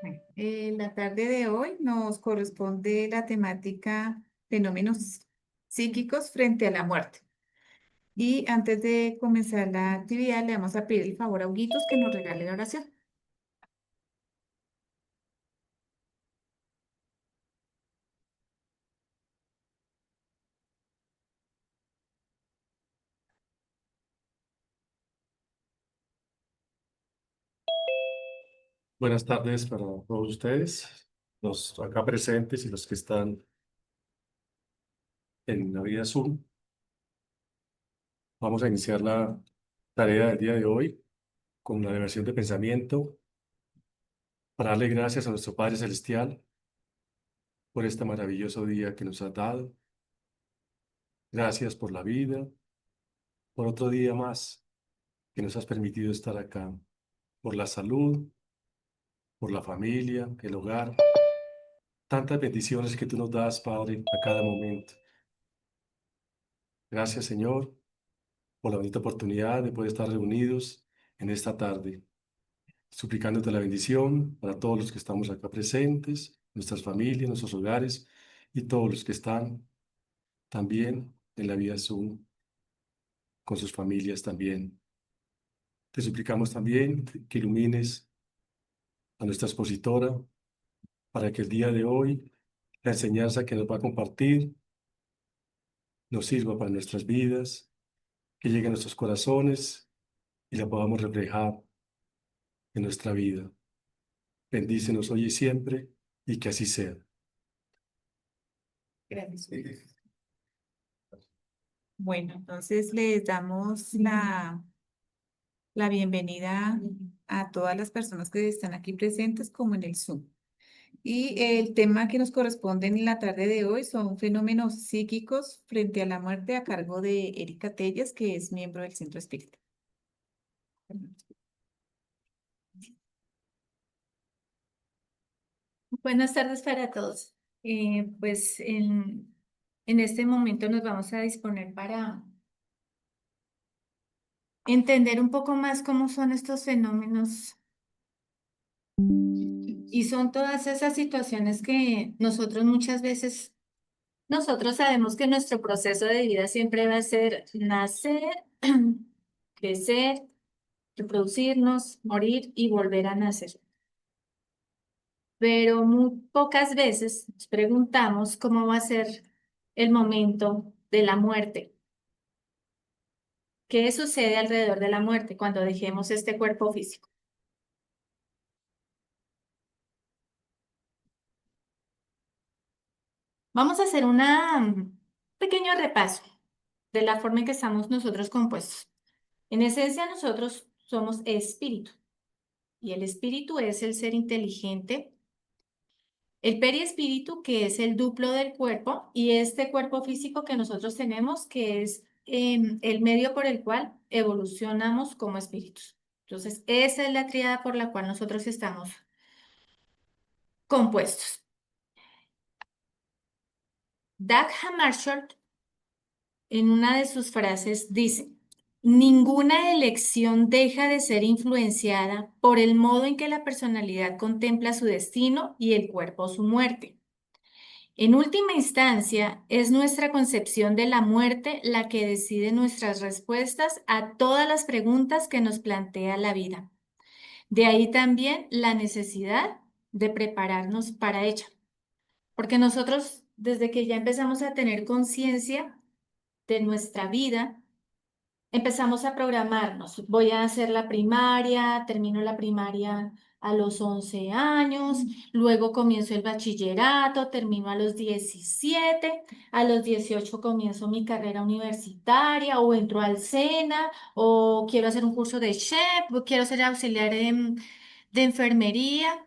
Bueno, en la tarde de hoy nos corresponde la temática fenómenos psíquicos frente a la muerte. Y antes de comenzar la actividad, le vamos a pedir el favor a Huguitos que nos regale la oración. Buenas tardes para todos ustedes, los acá presentes y los que están en la vía Zoom. Vamos a iniciar la tarea del día de hoy con la elevación de pensamiento para darle gracias a nuestro Padre Celestial por este maravilloso día que nos ha dado. Gracias por la vida, por otro día más que nos has permitido estar acá, por la salud, por la familia, el hogar. Tantas bendiciones que tú nos das, Padre, a cada momento. Gracias, Señor, por la bonita oportunidad de poder estar reunidos en esta tarde, suplicándote la bendición para todos los que estamos acá presentes, nuestras familias, nuestros hogares y todos los que están también en la vida Zoom con sus familias también. Te suplicamos también que ilumines a nuestra expositora para que el día de hoy la enseñanza que nos va a compartir nos sirva para nuestras vidas, que llegue a nuestros corazones y la podamos reflejar en nuestra vida. Bendícenos hoy y siempre, y que así sea. Gracias, Huguitos. Bueno, entonces les damos la bienvenida a todas las personas que están aquí presentes como en el Zoom. Y el tema que nos corresponde en la tarde de hoy son fenómenos psíquicos frente a la muerte a cargo de Erika Telles, que es miembro del Centro Espírita. Buenas tardes para todos. Pues en este momento nos vamos a disponer para entender un poco más cómo son estos fenómenos y son todas esas situaciones que nosotros muchas veces, nosotros sabemos que nuestro proceso de vida siempre va a ser nacer, crecer, reproducirnos, morir y volver a nacer. Pero muy pocas veces nos preguntamos cómo va a ser el momento de la muerte. ¿Qué sucede alrededor de la muerte cuando dejemos este cuerpo físico? Vamos a hacer un pequeño repaso de la forma en que estamos nosotros compuestos. En esencia, nosotros somos espíritu y el espíritu es el ser inteligente, el periespíritu, que es el duplo del cuerpo, y este cuerpo físico que nosotros tenemos, que es el medio por el cual evolucionamos como espíritus. Entonces, esa es la tríada por la cual nosotros estamos compuestos. Dag Hammarskjöld, en una de sus frases, dice: ninguna elección deja de ser influenciada por el modo en que la personalidad contempla su destino y el cuerpo su muerte. En última instancia, es nuestra concepción de la muerte la que decide nuestras respuestas a todas las preguntas que nos plantea la vida. De ahí también la necesidad de prepararnos para ella. Porque nosotros, desde que ya empezamos a tener conciencia de nuestra vida, empezamos a programarnos. Voy a hacer la primaria, termino la primaria a los 11 años, luego comienzo el bachillerato, termino a los 17, a los 18 comienzo mi carrera universitaria o entro al SENA o quiero hacer un curso de chef o quiero ser auxiliar de enfermería.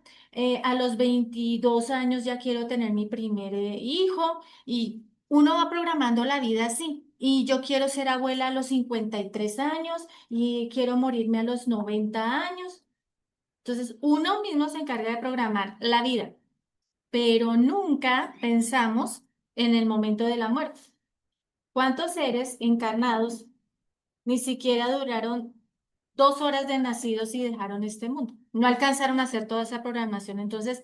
A los 22 años ya quiero tener mi primer hijo y uno va programando la vida así. Y yo quiero ser abuela a los 53 años y quiero morirme a los 90 años. Entonces, uno mismo se encarga de programar la vida, pero nunca pensamos en el momento de la muerte. ¿Cuántos seres encarnados ni siquiera duraron 2 horas de nacidos y dejaron este mundo. No alcanzaron a hacer toda esa programación. Entonces,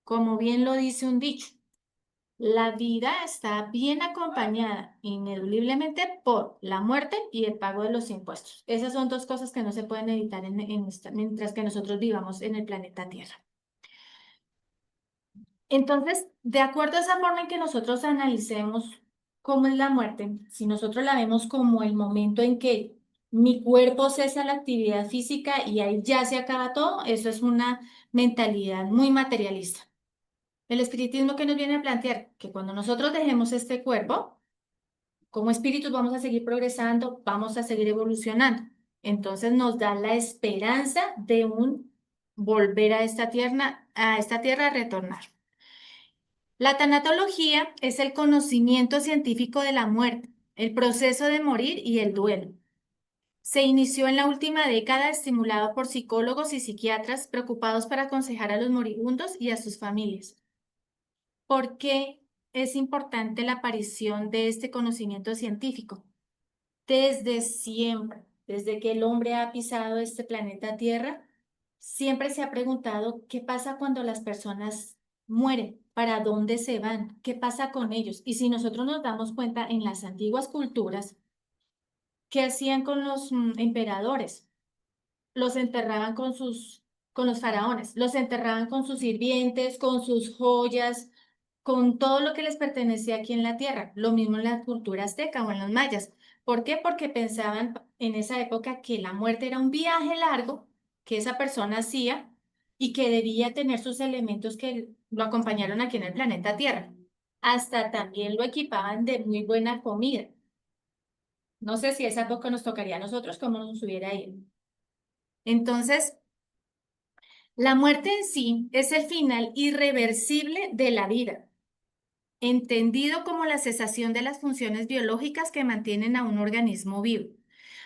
como bien lo dice un dicho, la vida está bien acompañada ineludiblemente por la muerte y el pago de los impuestos. Esas son dos cosas que no se pueden evitar mientras que nosotros vivamos en el planeta Tierra. Entonces, de acuerdo a esa forma en que nosotros analicemos cómo es la muerte, si nosotros la vemos como el momento en que mi cuerpo cesa la actividad física y ahí ya se acaba todo, eso es una mentalidad muy materialista. El espiritismo que nos viene a plantear que cuando nosotros dejemos este cuerpo, como espíritus vamos a seguir progresando, vamos a seguir evolucionando. Entonces nos da la esperanza de un volver a esta tierra a retornar. La tanatología es el conocimiento científico de la muerte, el proceso de morir y el duelo. Se inició en la última década estimulado por psicólogos y psiquiatras preocupados para aconsejar a los moribundos y a sus familias. ¿Por qué es importante la aparición de este conocimiento científico? Desde siempre, desde que el hombre ha pisado este planeta Tierra, siempre se ha preguntado qué pasa cuando las personas mueren, para dónde se van, qué pasa con ellos. Y si nosotros nos damos cuenta en las antiguas culturas, ¿qué hacían con los emperadores? Los enterraban con los faraones, los enterraban con sus sirvientes, con sus joyas, con todo lo que les pertenecía aquí en la tierra. Lo mismo en la cultura azteca o en los mayas. ¿Por qué? Porque pensaban en esa época que la muerte era un viaje largo que esa persona hacía y que debía tener sus elementos que lo acompañaron aquí en el planeta Tierra. Hasta también lo equipaban de muy buena comida. No sé si esa época nos tocaría a nosotros, cómo nos hubiera ido. Entonces, la muerte en sí es el final irreversible de la vida, entendido como la cesación de las funciones biológicas que mantienen a un organismo vivo.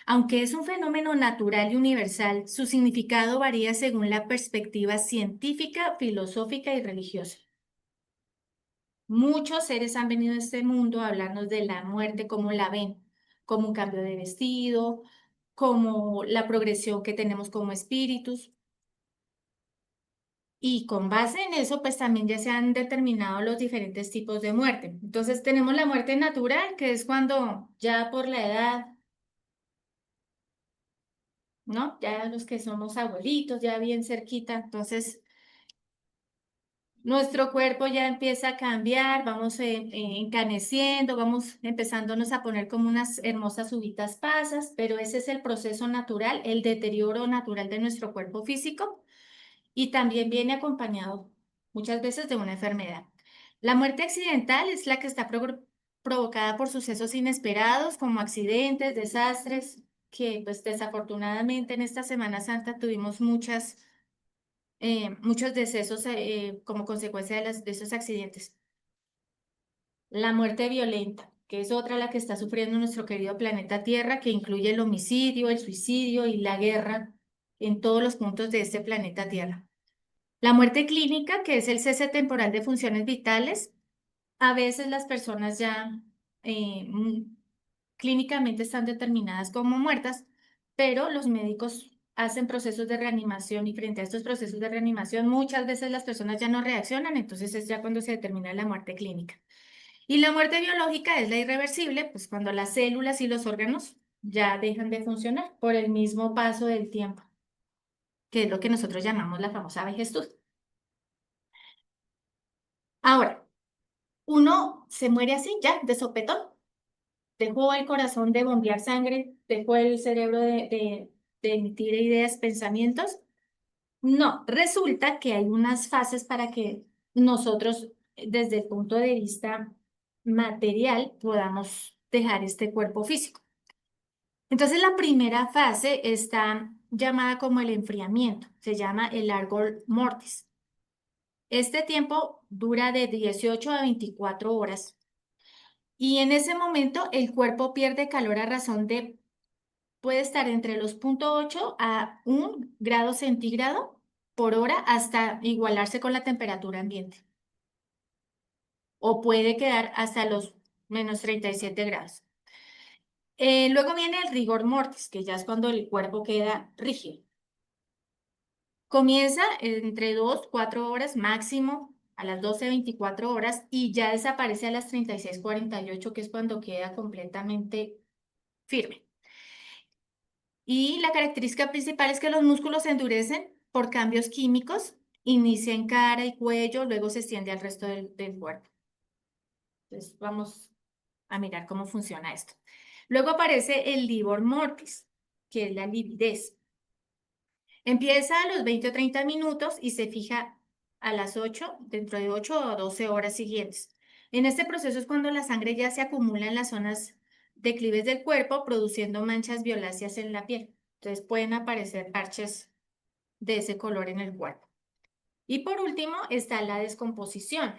Aunque es un fenómeno natural y universal, su significado varía según la perspectiva científica, filosófica y religiosa. Muchos seres han venido a este mundo a hablarnos de la muerte, como la ven, como un cambio de vestido, como la progresión que tenemos como espíritus. Y con base en eso, pues también ya se han determinado los diferentes tipos de muerte. Entonces tenemos la muerte natural, que es cuando ya por la edad, ¿no? Ya los que somos abuelitos, ya bien cerquita, entonces nuestro cuerpo ya empieza a cambiar, vamos encaneciendo, vamos empezándonos a poner como unas hermosas uvitas pasas, pero ese es el proceso natural, el deterioro natural de nuestro cuerpo físico. Y también viene acompañado muchas veces de una enfermedad. La muerte accidental es la que está provocada por sucesos inesperados como accidentes, desastres, que pues desafortunadamente en esta Semana Santa tuvimos muchos decesos como consecuencia de esos accidentes. La muerte violenta, que es otra la que está sufriendo nuestro querido planeta Tierra, que incluye el homicidio, el suicidio y la guerra en todos los puntos de este planeta Tierra. La muerte clínica, que es el cese temporal de funciones vitales, a veces las personas ya clínicamente están determinadas como muertas, pero los médicos hacen procesos de reanimación y frente a estos procesos de reanimación muchas veces las personas ya no reaccionan, entonces es ya cuando se determina la muerte clínica. Y la muerte biológica es la irreversible, pues cuando las células y los órganos ya dejan de funcionar por el mismo paso del tiempo, que es lo que nosotros llamamos la famosa vejez. Ahora, uno se muere así ya, de sopetón. Dejó el corazón de bombear sangre, dejó el cerebro de emitir ideas, pensamientos. No, resulta que hay unas fases para que nosotros, desde el punto de vista material, podamos dejar este cuerpo físico. Entonces, la primera fase está llamada como el enfriamiento, se llama el largor mortis. Este tiempo dura de 18 a 24 horas. Y en ese momento el cuerpo pierde calor a razón de, puede estar entre los 0,8 a 1 grado centígrado por hora hasta igualarse con la temperatura ambiente. O puede quedar hasta los -37 grados. Luego viene el rigor mortis, que ya es cuando el cuerpo queda rígido. Comienza entre 2, 4 horas máximo, a las 12, 24 horas, y ya desaparece a las 36, 48, que es cuando queda completamente firme. Y la característica principal es que los músculos se endurecen por cambios químicos, inicia en cara y cuello, luego se extiende al resto del cuerpo. Entonces vamos a mirar cómo funciona esto. Luego aparece el livor mortis, que es la lividez. Empieza a los 20 o 30 minutos y se fija a las 8, dentro de 8 o 12 horas siguientes. En este proceso es cuando la sangre ya se acumula en las zonas declives del cuerpo, produciendo manchas violáceas en la piel. Entonces pueden aparecer parches de ese color en el cuerpo. Y por último está la descomposición,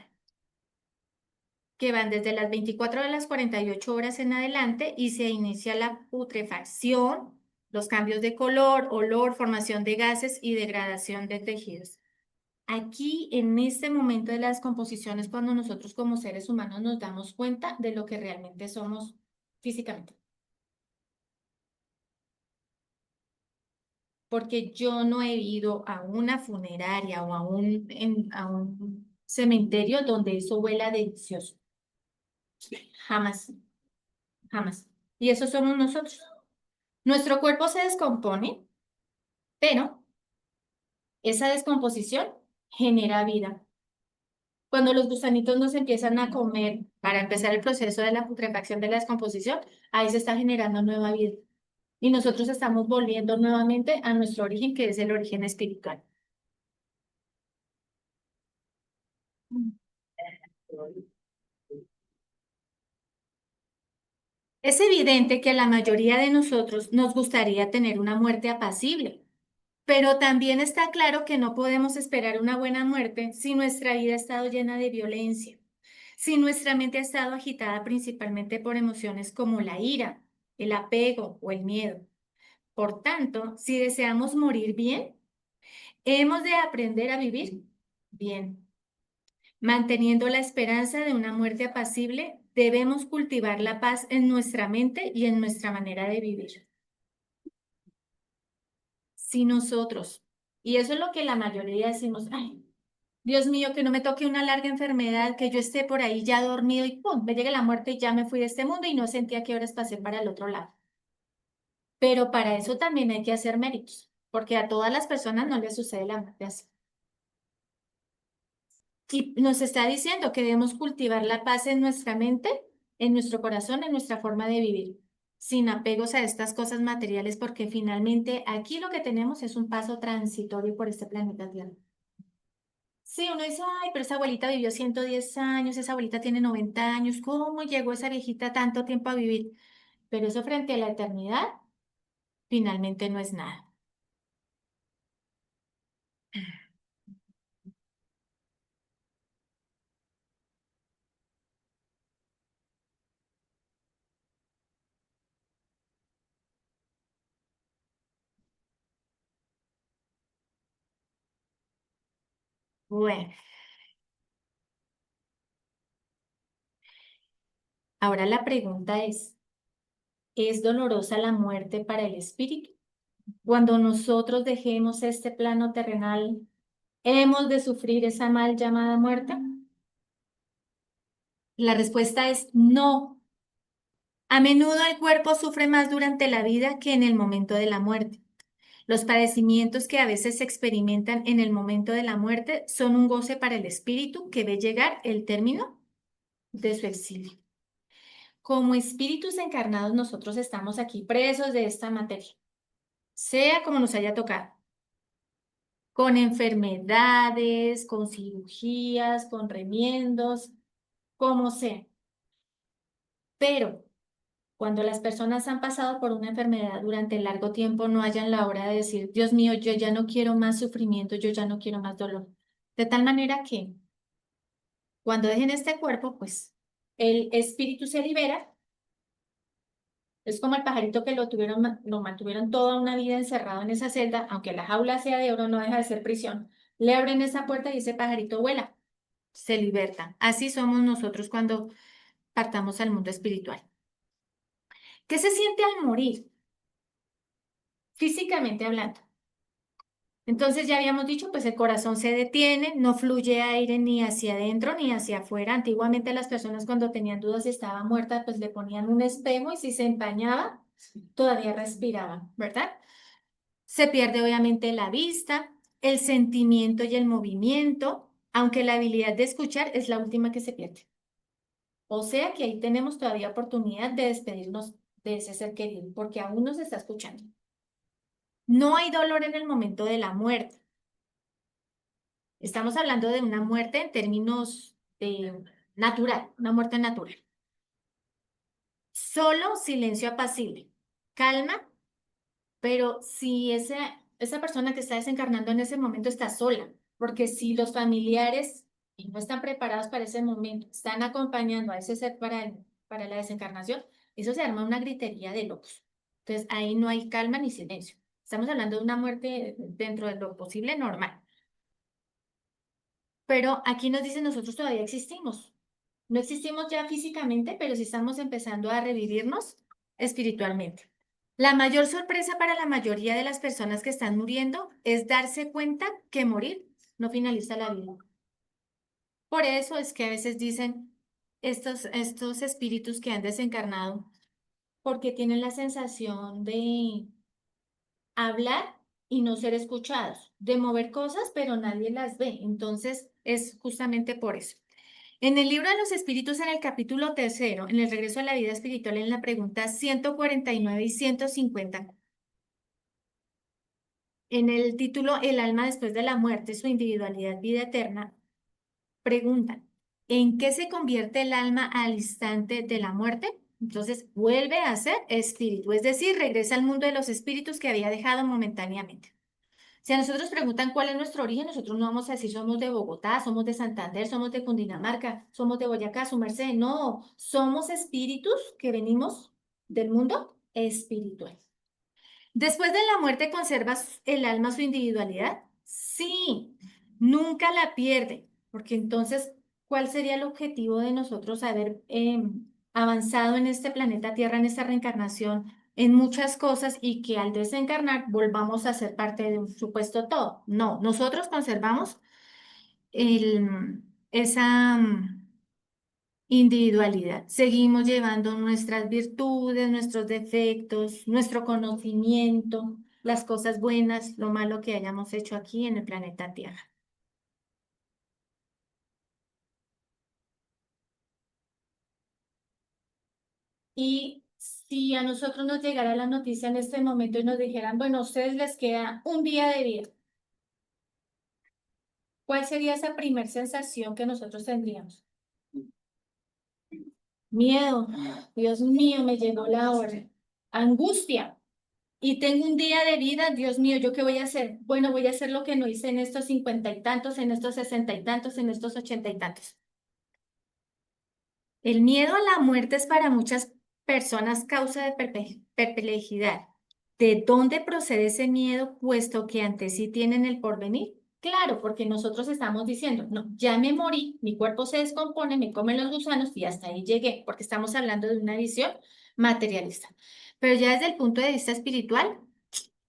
que van desde las 24 a las 48 horas en adelante y se inicia la putrefacción, los cambios de color, olor, formación de gases y degradación de tejidos. Aquí, en este momento de la descomposición, es cuando nosotros como seres humanos nos damos cuenta de lo que realmente somos físicamente. Porque yo no he ido a una funeraria o a un cementerio donde eso huela delicioso. Jamás, jamás. Y eso somos nosotros. Nuestro cuerpo se descompone, pero esa descomposición genera vida. Cuando los gusanitos nos empiezan a comer para empezar el proceso de la putrefacción de la descomposición, ahí se está generando nueva vida. Y nosotros estamos volviendo nuevamente a nuestro origen, que es el origen espiritual. Es evidente que a la mayoría de nosotros nos gustaría tener una muerte apacible, pero también está claro que no podemos esperar una buena muerte si nuestra vida ha estado llena de violencia, si nuestra mente ha estado agitada principalmente por emociones como la ira, el apego o el miedo. Por tanto, si deseamos morir bien, hemos de aprender a vivir bien. Manteniendo la esperanza de una muerte apacible, debemos cultivar la paz en nuestra mente y en nuestra manera de vivir. Si nosotros, y eso es lo que la mayoría decimos, ay, Dios mío, que no me toque una larga enfermedad, que yo esté por ahí ya dormido y pum, me llegue la muerte y ya me fui de este mundo y no sentía qué horas pasé para el otro lado. Pero para eso también hay que hacer méritos, porque a todas las personas no les sucede la muerte así. Y nos está diciendo que debemos cultivar la paz en nuestra mente, en nuestro corazón, en nuestra forma de vivir, sin apegos a estas cosas materiales, porque finalmente aquí lo que tenemos es un paso transitorio por este planeta Tierra. Sí, uno dice, ay, pero esa abuelita vivió 110 años, esa abuelita tiene 90 años, ¿cómo llegó esa viejita tanto tiempo a vivir? Pero eso frente a la eternidad, finalmente no es nada. Bueno, ahora la pregunta ¿es dolorosa la muerte para el espíritu? Cuando nosotros dejemos este plano terrenal, ¿hemos de sufrir esa mal llamada muerte? La respuesta es no. A menudo el cuerpo sufre más durante la vida que en el momento de la muerte. Los padecimientos que a veces se experimentan en el momento de la muerte son un goce para el espíritu que ve llegar el término de su exilio. Como espíritus encarnados, nosotros estamos aquí presos de esta materia, sea como nos haya tocado, con enfermedades, con cirugías, con remiendos, como sea. Pero cuando las personas han pasado por una enfermedad durante largo tiempo, no hayan la hora de decir, Dios mío, yo ya no quiero más sufrimiento, yo ya no quiero más dolor. De tal manera que cuando dejen este cuerpo, pues el espíritu se libera. Es como el pajarito que lo mantuvieron toda una vida encerrado en esa celda, aunque la jaula sea de oro, no deja de ser prisión. Le abren esa puerta y ese pajarito vuela, se liberta. Así somos nosotros cuando partamos al mundo espiritual. ¿Qué se siente al morir? Físicamente hablando. Entonces ya habíamos dicho, pues el corazón se detiene, no fluye aire ni hacia adentro ni hacia afuera. Antiguamente las personas cuando tenían dudas si estaba muerta, pues le ponían un espejo y si se empañaba, todavía respiraban, ¿verdad? Se pierde obviamente la vista, el sentimiento y el movimiento, aunque la habilidad de escuchar es la última que se pierde. O sea que ahí tenemos todavía oportunidad de despedirnos de ese ser querido, porque aún nos está escuchando. No hay dolor en el momento de la muerte. Estamos hablando de una muerte en términos natural, una muerte natural. Solo silencio apacible, calma, pero si esa persona que está desencarnando en ese momento está sola, porque si los familiares y no están preparados para ese momento, están acompañando a ese ser para la desencarnación, eso se arma una gritería de locos. Entonces ahí no hay calma ni silencio. Estamos hablando de una muerte dentro de lo posible normal. Pero aquí nos dicen nosotros todavía existimos. No existimos ya físicamente, pero sí estamos empezando a revivirnos espiritualmente. La mayor sorpresa para la mayoría de las personas que están muriendo es darse cuenta que morir no finaliza la vida. Por eso es que a veces dicen estos espíritus que han desencarnado, porque tienen la sensación de hablar y no ser escuchados, de mover cosas, pero nadie las ve. Entonces, es justamente por eso. En el libro de los espíritus, en el capítulo 3, en el regreso a la vida espiritual, en la pregunta 149 y 150, en el título El alma después de la muerte, su individualidad, vida eterna, preguntan, ¿en qué se convierte el alma al instante de la muerte? Entonces, vuelve a ser espíritu, es decir, regresa al mundo de los espíritus que había dejado momentáneamente. Si a nosotros preguntan cuál es nuestro origen, nosotros no vamos a decir somos de Bogotá, somos de Santander, somos de Cundinamarca, somos de Boyacá, su merced. No, somos espíritus que venimos del mundo espiritual. Después de la muerte, ¿conservas el alma su individualidad? Sí, nunca la pierde, porque entonces, ¿cuál sería el objetivo de nosotros haber avanzado en este planeta Tierra, en esta reencarnación, en muchas cosas y que al desencarnar volvamos a ser parte de un supuesto todo? No, nosotros conservamos esa individualidad. Seguimos llevando nuestras virtudes, nuestros defectos, nuestro conocimiento, las cosas buenas, lo malo que hayamos hecho aquí en el planeta Tierra. Y si a nosotros nos llegara la noticia en este momento y nos dijeran, bueno, a ustedes les queda un día de vida, ¿cuál sería esa primer sensación que nosotros tendríamos? Miedo. Dios mío, me llegó la hora. Angustia. Y tengo un día de vida, Dios mío, ¿yo qué voy a hacer? Bueno, voy a hacer lo que no hice en estos 50 y tantos, en estos 60 y tantos, en estos 80 y tantos. El miedo a la muerte es para muchas personas causa de perplejidad. ¿De dónde procede ese miedo, puesto que ante sí tienen el porvenir? Claro, porque nosotros estamos diciendo, no, ya me morí, mi cuerpo se descompone, me comen los gusanos y hasta ahí llegué, porque estamos hablando de una visión materialista. Pero ya desde el punto de vista espiritual,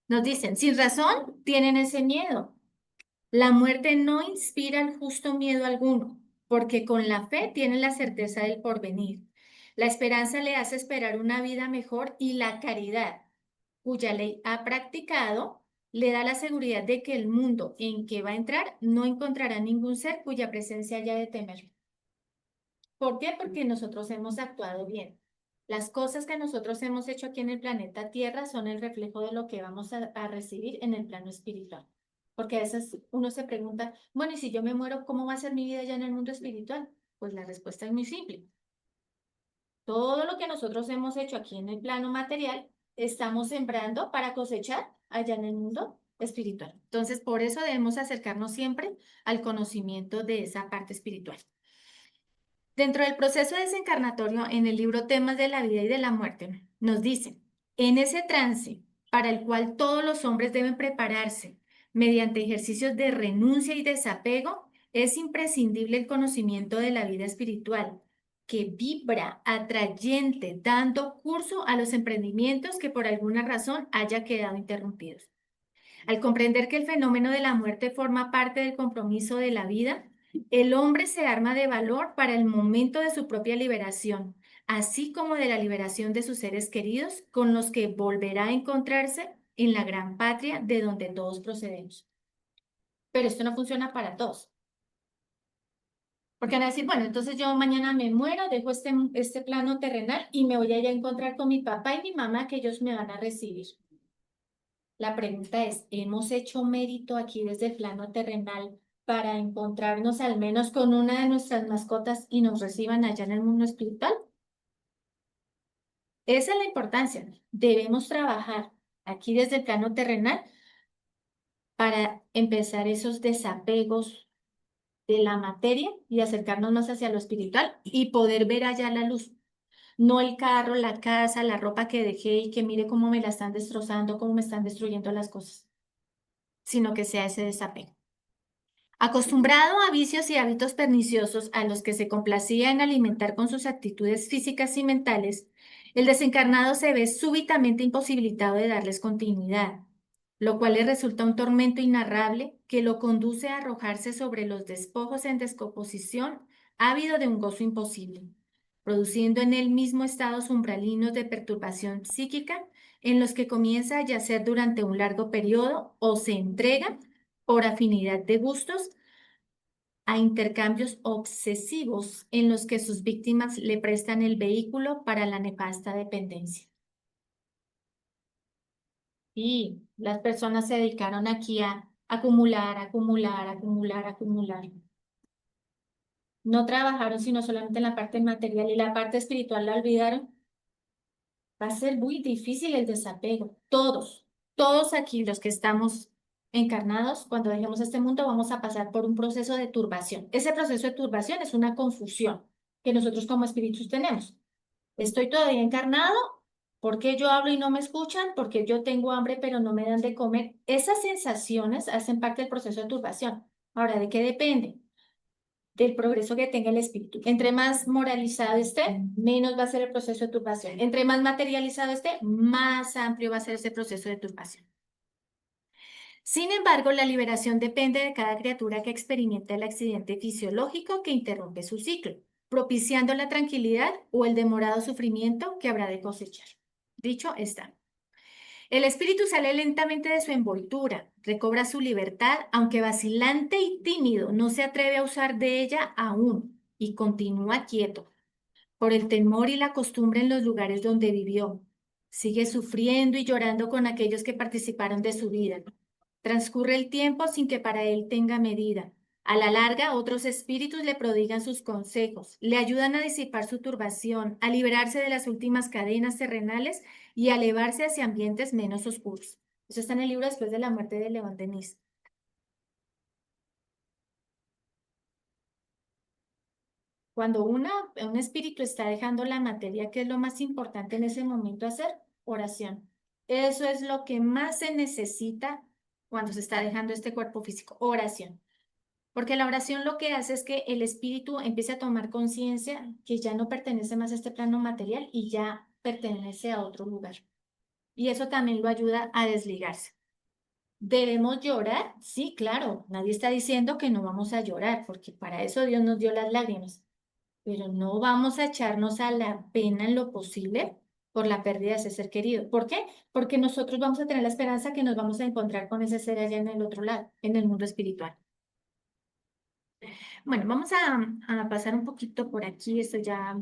nos dicen, sin razón, tienen ese miedo. La muerte no inspira al justo miedo alguno, porque con la fe tienen la certeza del porvenir. La esperanza le hace esperar una vida mejor y la caridad, cuya ley ha practicado, le da la seguridad de que el mundo en que va a entrar no encontrará ningún ser cuya presencia haya de temer. ¿Por qué? Porque nosotros hemos actuado bien. Las cosas que nosotros hemos hecho aquí en el planeta Tierra son el reflejo de lo que vamos a recibir en el plano espiritual. Porque a veces uno se pregunta, bueno, y si yo me muero, ¿cómo va a ser mi vida ya en el mundo espiritual? Pues la respuesta es muy simple. Todo lo que nosotros hemos hecho aquí en el plano material, estamos sembrando para cosechar allá en el mundo espiritual. Entonces, por eso debemos acercarnos siempre al conocimiento de esa parte espiritual. Dentro del proceso desencarnatorio, en el libro Temas de la Vida y de la Muerte, nos dicen, en ese trance para el cual todos los hombres deben prepararse mediante ejercicios de renuncia y desapego, es imprescindible el conocimiento de la vida espiritual, que vibra atrayente, dando curso a los emprendimientos que por alguna razón haya quedado interrumpidos. Al comprender que el fenómeno de la muerte forma parte del compromiso de la vida, el hombre se arma de valor para el momento de su propia liberación, así como de la liberación de sus seres queridos con los que volverá a encontrarse en la gran patria de donde todos procedemos. Pero esto no funciona para todos. Porque van a decir, bueno, entonces yo mañana me muero, dejo este plano terrenal y me voy a ir a encontrar con mi papá y mi mamá que ellos me van a recibir. La pregunta es, ¿hemos hecho mérito aquí desde el plano terrenal para encontrarnos al menos con una de nuestras mascotas y nos reciban allá en el mundo espiritual? Esa es la importancia. Debemos trabajar aquí desde el plano terrenal para empezar esos desapegos de la materia y acercarnos más hacia lo espiritual y poder ver allá la luz. No el carro, la casa, la ropa que dejé y que mire cómo me la están destrozando, cómo me están destruyendo las cosas, sino que sea ese desapego. Acostumbrado a vicios y hábitos perniciosos a los que se complacía en alimentar con sus actitudes físicas y mentales, el desencarnado se ve súbitamente imposibilitado de darles continuidad, lo cual le resulta un tormento inarrable que lo conduce a arrojarse sobre los despojos en descomposición, ávido de un gozo imposible, produciendo en él mismo estados umbralinos de perturbación psíquica en los que comienza a yacer durante un largo periodo o se entrega por afinidad de gustos a intercambios obsesivos en los que sus víctimas le prestan el vehículo para la nefasta dependencia. Y las personas se dedicaron aquí a acumular, acumular, acumular, acumular. No trabajaron sino solamente en la parte material y la parte espiritual la olvidaron. Va a ser muy difícil el desapego. Todos aquí los que estamos encarnados, cuando dejemos este mundo, vamos a pasar por un proceso de turbación. Ese proceso de turbación es una confusión que nosotros como espíritus tenemos. Estoy todavía encarnado, ¿por qué yo hablo y no me escuchan? Porque yo tengo hambre pero no me dan de comer. Esas sensaciones hacen parte del proceso de turbación. Ahora, ¿de qué depende? Del progreso que tenga el espíritu. Entre más moralizado esté, menos va a ser el proceso de turbación. Entre más materializado esté, más amplio va a ser ese proceso de turbación. Sin embargo, la liberación depende de cada criatura que experimenta el accidente fisiológico que interrumpe su ciclo, propiciando la tranquilidad o el demorado sufrimiento que habrá de cosechar. Dicho está. El espíritu sale lentamente de su envoltura, recobra su libertad, aunque vacilante y tímido, no se atreve a usar de ella aún y continúa quieto, por el temor y la costumbre en los lugares donde vivió. Sigue sufriendo y llorando con aquellos que participaron de su vida. Transcurre el tiempo sin que para él tenga medida. A la larga, otros espíritus le prodigan sus consejos, le ayudan a disipar su turbación, a liberarse de las últimas cadenas terrenales y a elevarse hacia ambientes menos oscuros. Eso está en el libro Después de la muerte de León Denis. Cuando un espíritu está dejando la materia, ¿qué es lo más importante en ese momento hacer? Oración. Eso es lo que más se necesita cuando se está dejando este cuerpo físico, oración. Porque la oración lo que hace es que el espíritu empiece a tomar conciencia que ya no pertenece más a este plano material y ya pertenece a otro lugar. Y eso también lo ayuda a desligarse. ¿Debemos llorar? Sí, claro. Nadie está diciendo que no vamos a llorar, porque para eso Dios nos dio las lágrimas. Pero no vamos a echarnos a la pena en lo posible por la pérdida de ese ser querido. ¿Por qué? Porque nosotros vamos a tener la esperanza que nos vamos a encontrar con ese ser allá en el otro lado, en el mundo espiritual. Bueno, vamos a pasar un poquito por aquí, esto ya.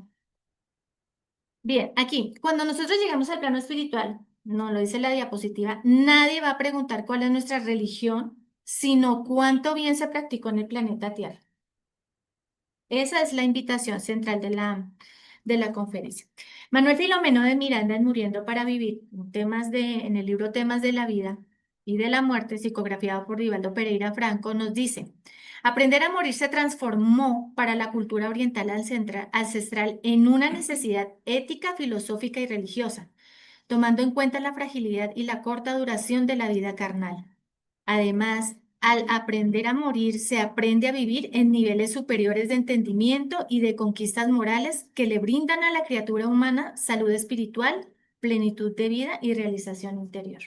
Bien, aquí, cuando nosotros llegamos al plano espiritual, no lo dice la diapositiva, nadie va a preguntar cuál es nuestra religión, sino cuánto bien se practicó en el planeta Tierra. Esa es la invitación central de la conferencia. Manuel Filomeno de Miranda en Muriendo para Vivir, en el libro Temas de la Vida y de la Muerte, psicografiado por Rivaldo Pereira Franco, nos dice: aprender a morir se transformó para la cultura oriental ancestral en una necesidad ética, filosófica y religiosa, tomando en cuenta la fragilidad y la corta duración de la vida carnal. Además, Al aprender a morir, se aprende a vivir en niveles superiores de entendimiento y de conquistas morales que le brindan a la criatura humana salud espiritual, plenitud de vida y realización interior.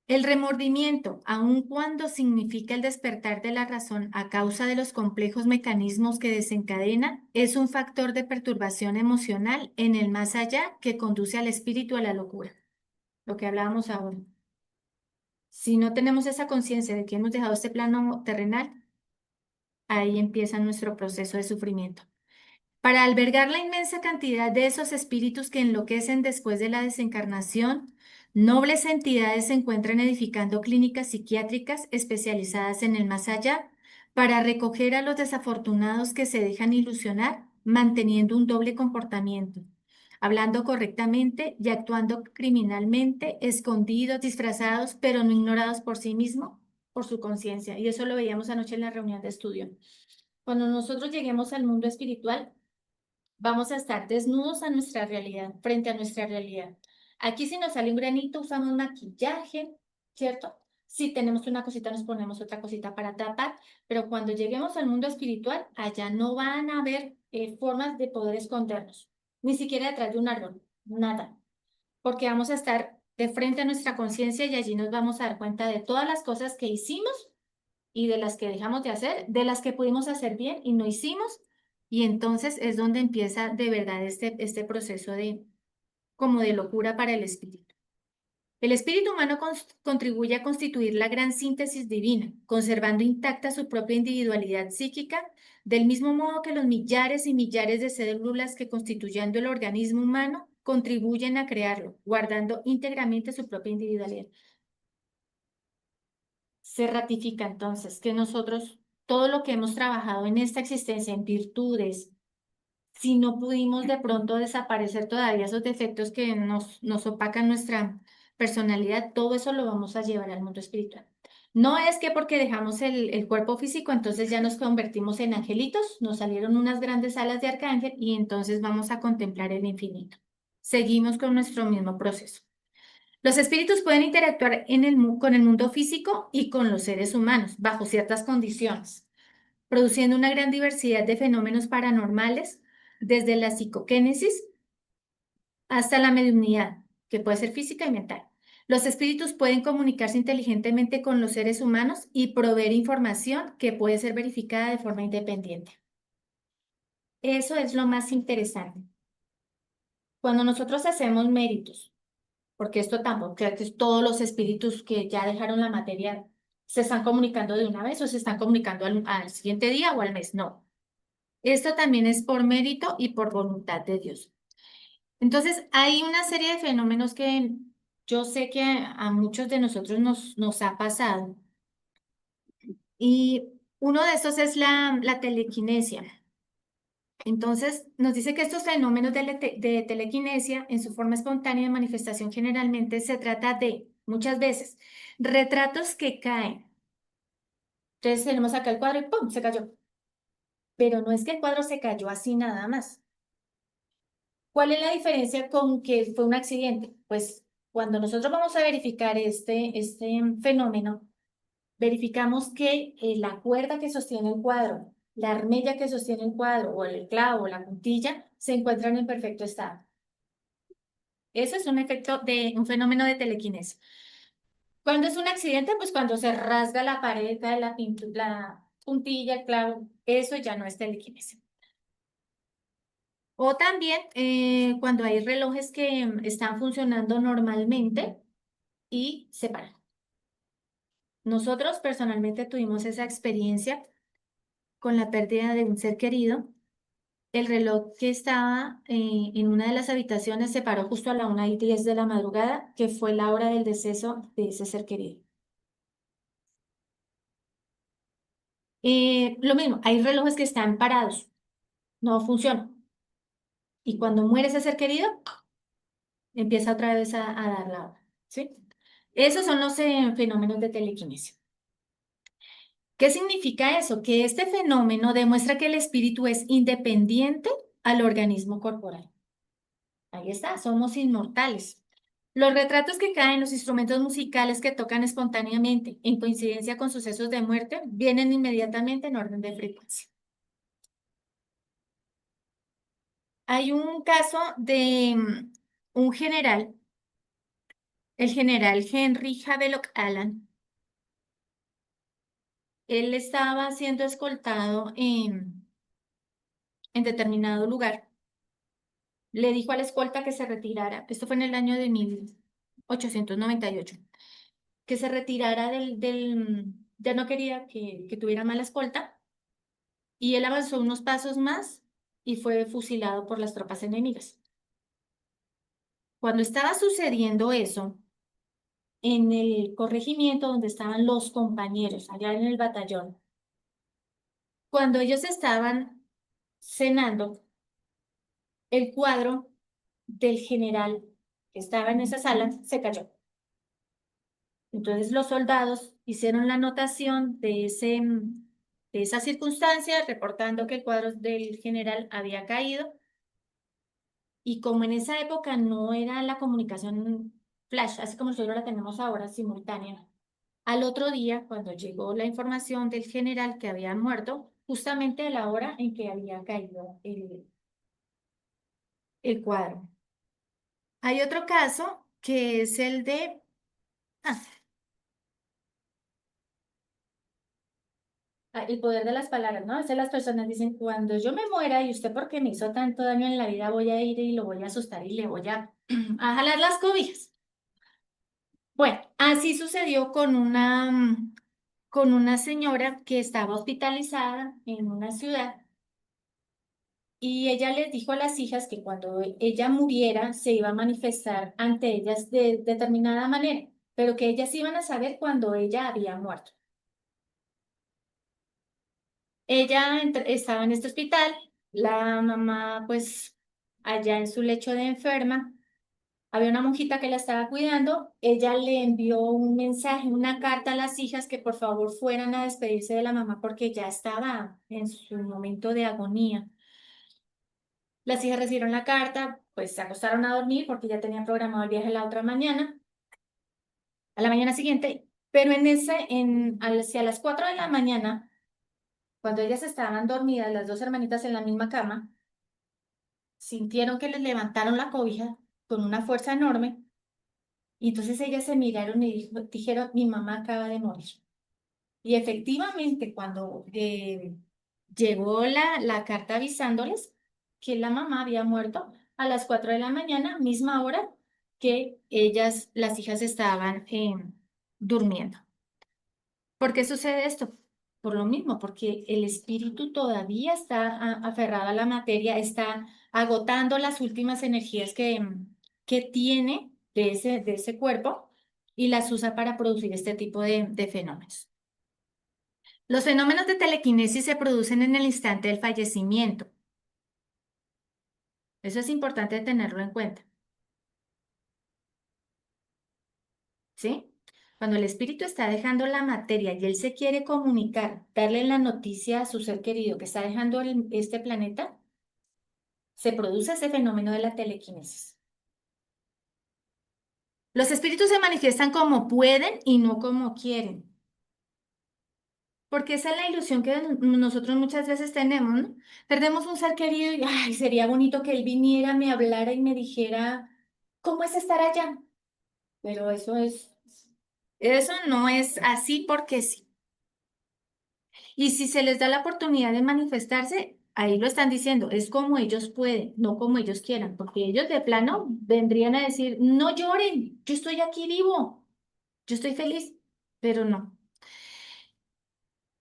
El remordimiento, aun cuando significa el despertar de la razón a causa de los complejos mecanismos que desencadena, es un factor de perturbación emocional en el más allá que conduce al espíritu a la locura. Lo que hablábamos ahora. Si no tenemos esa conciencia de que hemos dejado este plano terrenal, ahí empieza nuestro proceso de sufrimiento. Para albergar la inmensa cantidad de esos espíritus que enloquecen después de la desencarnación, nobles entidades se encuentran edificando clínicas psiquiátricas especializadas en el más allá para recoger a los desafortunados que se dejan ilusionar, manteniendo un doble comportamiento, hablando correctamente y actuando criminalmente, escondidos, disfrazados, pero no ignorados por sí mismos, por su conciencia. Y eso lo veíamos anoche en la reunión de estudio. Cuando nosotros lleguemos al mundo espiritual, vamos a estar desnudos a nuestra realidad, frente a nuestra realidad. Aquí si nos sale un granito, usamos maquillaje, ¿cierto? Si tenemos una cosita, nos ponemos otra cosita para tapar, pero cuando lleguemos al mundo espiritual, allá no van a haber formas de poder escondernos, ni siquiera detrás de un árbol, nada, porque vamos a estar de frente a nuestra conciencia y allí nos vamos a dar cuenta de todas las cosas que hicimos y de las que dejamos de hacer, de las que pudimos hacer bien y no hicimos, y entonces es donde empieza de verdad este proceso como de locura para el espíritu. El espíritu humano contribuye a constituir la gran síntesis divina, conservando intacta su propia individualidad psíquica, del mismo modo que los millares y millares de células que constituyendo el organismo humano contribuyen a crearlo, guardando íntegramente su propia individualidad. Se ratifica entonces que nosotros, todo lo que hemos trabajado en esta existencia, en virtudes, si no pudimos de pronto desaparecer todavía esos defectos que nos opacan nuestra personalidad, todo eso lo vamos a llevar al mundo espiritual. No es que porque dejamos el cuerpo físico, entonces ya nos convertimos en angelitos, nos salieron unas grandes alas de arcángel y entonces vamos a contemplar el infinito. Seguimos con nuestro mismo proceso. Los espíritus pueden interactuar con el mundo físico y con los seres humanos bajo ciertas condiciones, produciendo una gran diversidad de fenómenos paranormales, desde la psicoquénesis hasta la mediunidad, que puede ser física y mental. Los espíritus pueden comunicarse inteligentemente con los seres humanos y proveer información que puede ser verificada de forma independiente. Eso es lo más interesante. Cuando nosotros hacemos méritos, porque esto tampoco, creo que todos los espíritus que ya dejaron la materia se están comunicando de una vez o se están comunicando al siguiente día o al mes, no. Esto también es por mérito y por voluntad de Dios. Entonces, hay una serie de fenómenos que yo sé que a muchos de nosotros nos ha pasado. Y uno de estos es la telequinesia. Entonces, nos dice que estos fenómenos de telequinesia, en su forma espontánea de manifestación, generalmente se trata de, muchas veces, retratos que caen. Entonces, tenemos acá el cuadro y ¡pum! Se cayó. Pero no es que el cuadro se cayó así nada más. ¿Cuál es la diferencia con que fue un accidente? Pues cuando nosotros vamos a verificar este fenómeno, verificamos que la cuerda que sostiene el cuadro, la armella que sostiene el cuadro, o el clavo, o la puntilla, se encuentran en perfecto estado. Eso es un efecto de un fenómeno de telequinesia. Cuando es un accidente, pues cuando se rasga la pared, cae la puntilla, el clavo, eso ya no es telequinesia. O también cuando hay relojes que están funcionando normalmente y se paran. Nosotros personalmente tuvimos esa experiencia con la pérdida de un ser querido. El reloj que estaba en una de las habitaciones se paró justo a la 1:10 de la madrugada, que fue la hora del deceso de ese ser querido. Lo mismo, hay relojes que están parados, no funcionan. Y cuando muere ese ser querido, empieza otra vez a dar la hora, ¿sí? Esos son los fenómenos de telequinesia. ¿Qué significa eso? Que este fenómeno demuestra que el espíritu es independiente al organismo corporal. Ahí está, somos inmortales. Los retratos que caen, los instrumentos musicales que tocan espontáneamente en coincidencia con sucesos de muerte, vienen inmediatamente en orden de frecuencia. Hay un caso de un general, el general Henry Havelock Allen. Él estaba siendo escoltado en determinado lugar. Le dijo al escolta que se retirara. Esto fue en el año de 1898. Que se retirara ya no quería que tuviera mala escolta. Y él avanzó unos pasos más y fue fusilado por las tropas enemigas. Cuando estaba sucediendo eso, en el corregimiento donde estaban los compañeros, allá en el batallón, cuando ellos estaban cenando, el cuadro del general que estaba en esa sala se cayó. Entonces los soldados hicieron la anotación de esa circunstancia, reportando que el cuadro del general había caído. Y como en esa época no era la comunicación flash, así como nosotros la tenemos ahora, simultánea, al otro día, cuando llegó la información del general que había muerto, justamente a la hora en que había caído el cuadro. Hay otro caso que es el de... el poder de las palabras, ¿no? A veces las personas dicen, cuando yo me muera y usted porque me hizo tanto daño en la vida, voy a ir y lo voy a asustar y le voy a jalar las cobijas. Bueno, así sucedió con una señora que estaba hospitalizada en una ciudad y ella les dijo a las hijas que cuando ella muriera se iba a manifestar ante ellas de determinada manera, pero que ellas iban a saber cuando ella había muerto. Ella estaba en este hospital, la mamá pues allá en su lecho de enferma, había una monjita que la estaba cuidando, ella le envió un mensaje, una carta a las hijas que por favor fueran a despedirse de la mamá porque ya estaba en su momento de agonía. Las hijas recibieron la carta, pues se acostaron a dormir porque ya tenían programado el viaje la otra mañana, a la mañana siguiente, pero hacia las 4 de la mañana, cuando ellas estaban dormidas, las dos hermanitas en la misma cama, sintieron que les levantaron la cobija con una fuerza enorme y entonces ellas se miraron y dijeron, mi mamá acaba de morir. Y efectivamente, cuando llegó la carta avisándoles que la mamá había muerto a las 4 de la mañana, misma hora que ellas, las hijas, estaban durmiendo. ¿Por qué sucede esto? Por lo mismo, porque el espíritu todavía está aferrado a la materia, está agotando las últimas energías que tiene de ese cuerpo y las usa para producir este tipo de fenómenos. Los fenómenos de telequinesis se producen en el instante del fallecimiento. Eso es importante tenerlo en cuenta. ¿Sí? Cuando el espíritu está dejando la materia y él se quiere comunicar, darle la noticia a su ser querido que está dejando este planeta, se produce ese fenómeno de la telequinesis. Los espíritus se manifiestan como pueden y no como quieren. Porque esa es la ilusión que nosotros muchas veces tenemos, ¿no? Perdemos un ser querido y ay, sería bonito que él viniera, me hablara y me dijera, ¿cómo es estar allá? Pero eso no es así porque sí. Y si se les da la oportunidad de manifestarse, ahí lo están diciendo, es como ellos pueden, no como ellos quieran, porque ellos de plano vendrían a decir, no lloren, yo estoy aquí vivo, yo estoy feliz, pero no.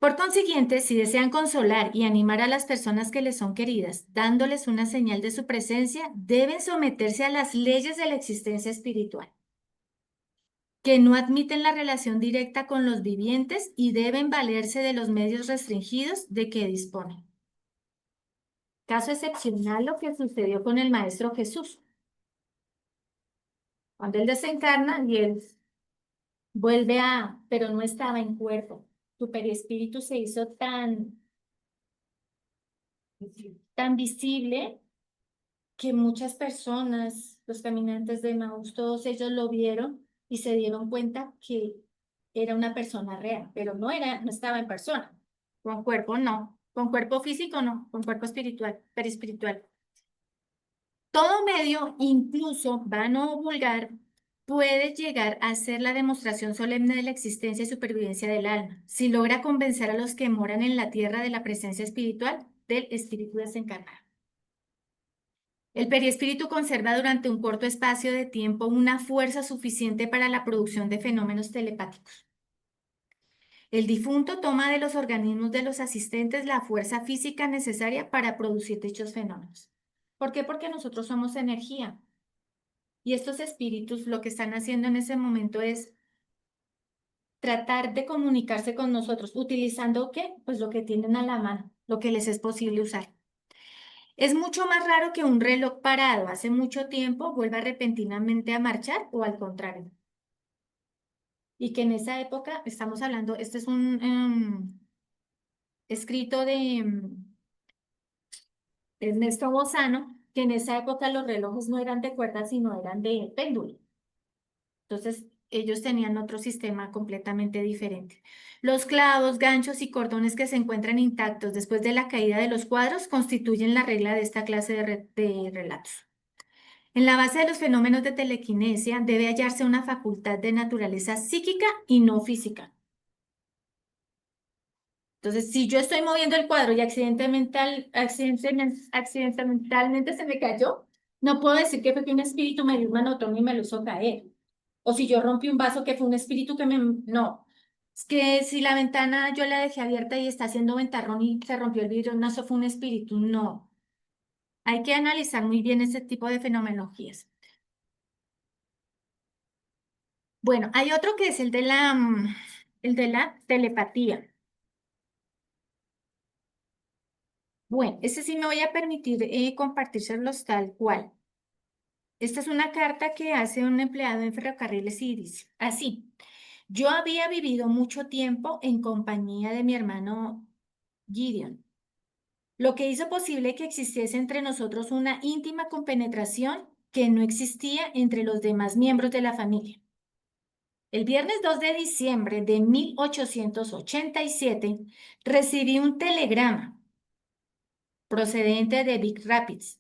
Por consiguiente, si desean consolar y animar a las personas que les son queridas, dándoles una señal de su presencia, deben someterse a las leyes de la existencia espiritual, que no admiten la relación directa con los vivientes y deben valerse de los medios restringidos de que disponen. Caso excepcional lo que sucedió con el Maestro Jesús. Cuando él desencarna y él vuelve pero no estaba en cuerpo. Su perispíritu se hizo tan visible que muchas personas, los caminantes de Maús, todos ellos lo vieron y se dieron cuenta que era una persona real, pero no estaba en persona. Con cuerpo no, con cuerpo físico no, con cuerpo espiritual, perispiritual. Todo medio, incluso vano o vulgar, puede llegar a ser la demostración solemne de la existencia y supervivencia del alma, si logra convencer a los que moran en la tierra de la presencia espiritual del espíritu desencarnado. El perispíritu conserva durante un corto espacio de tiempo una fuerza suficiente para la producción de fenómenos telepáticos. El difunto toma de los organismos de los asistentes la fuerza física necesaria para producir dichos fenómenos. ¿Por qué? Porque nosotros somos energía. Y estos espíritus lo que están haciendo en ese momento es tratar de comunicarse con nosotros, utilizando ¿qué? Pues lo que tienen a la mano, lo que les es posible usar. Es mucho más raro que un reloj parado hace mucho tiempo vuelva repentinamente a marchar o al contrario. Y que en esa época, estamos hablando, este es un escrito de Ernesto Bozano, que en esa época los relojes no eran de cuerda, sino eran de péndulo. Entonces, ellos tenían otro sistema completamente diferente. Los clavos, ganchos y cordones que se encuentran intactos después de la caída de los cuadros constituyen la regla de esta clase de relatos. En la base de los fenómenos de telequinesia debe hallarse una facultad de naturaleza psíquica y no física. Entonces, si yo estoy moviendo el cuadro y accidentalmente se me cayó, no puedo decir que fue que un espíritu me dio un manotón y me lo hizo caer. O si yo rompí un vaso, que fue un espíritu que me... No. Es que si la ventana yo la dejé abierta y está haciendo ventarrón y se rompió el vidrio, no, eso fue un espíritu. No. Hay que analizar muy bien ese tipo de fenomenologías. Bueno, hay otro que es el de la telepatía. Bueno, ese sí me voy a permitir compartírselos tal cual. Esta es una carta que hace un empleado en ferrocarriles y dice así: yo había vivido mucho tiempo en compañía de mi hermano Gideon, lo que hizo posible que existiese entre nosotros una íntima compenetración que no existía entre los demás miembros de la familia. El viernes 2 de diciembre de 1887 recibí un telegrama procedente de Big Rapids,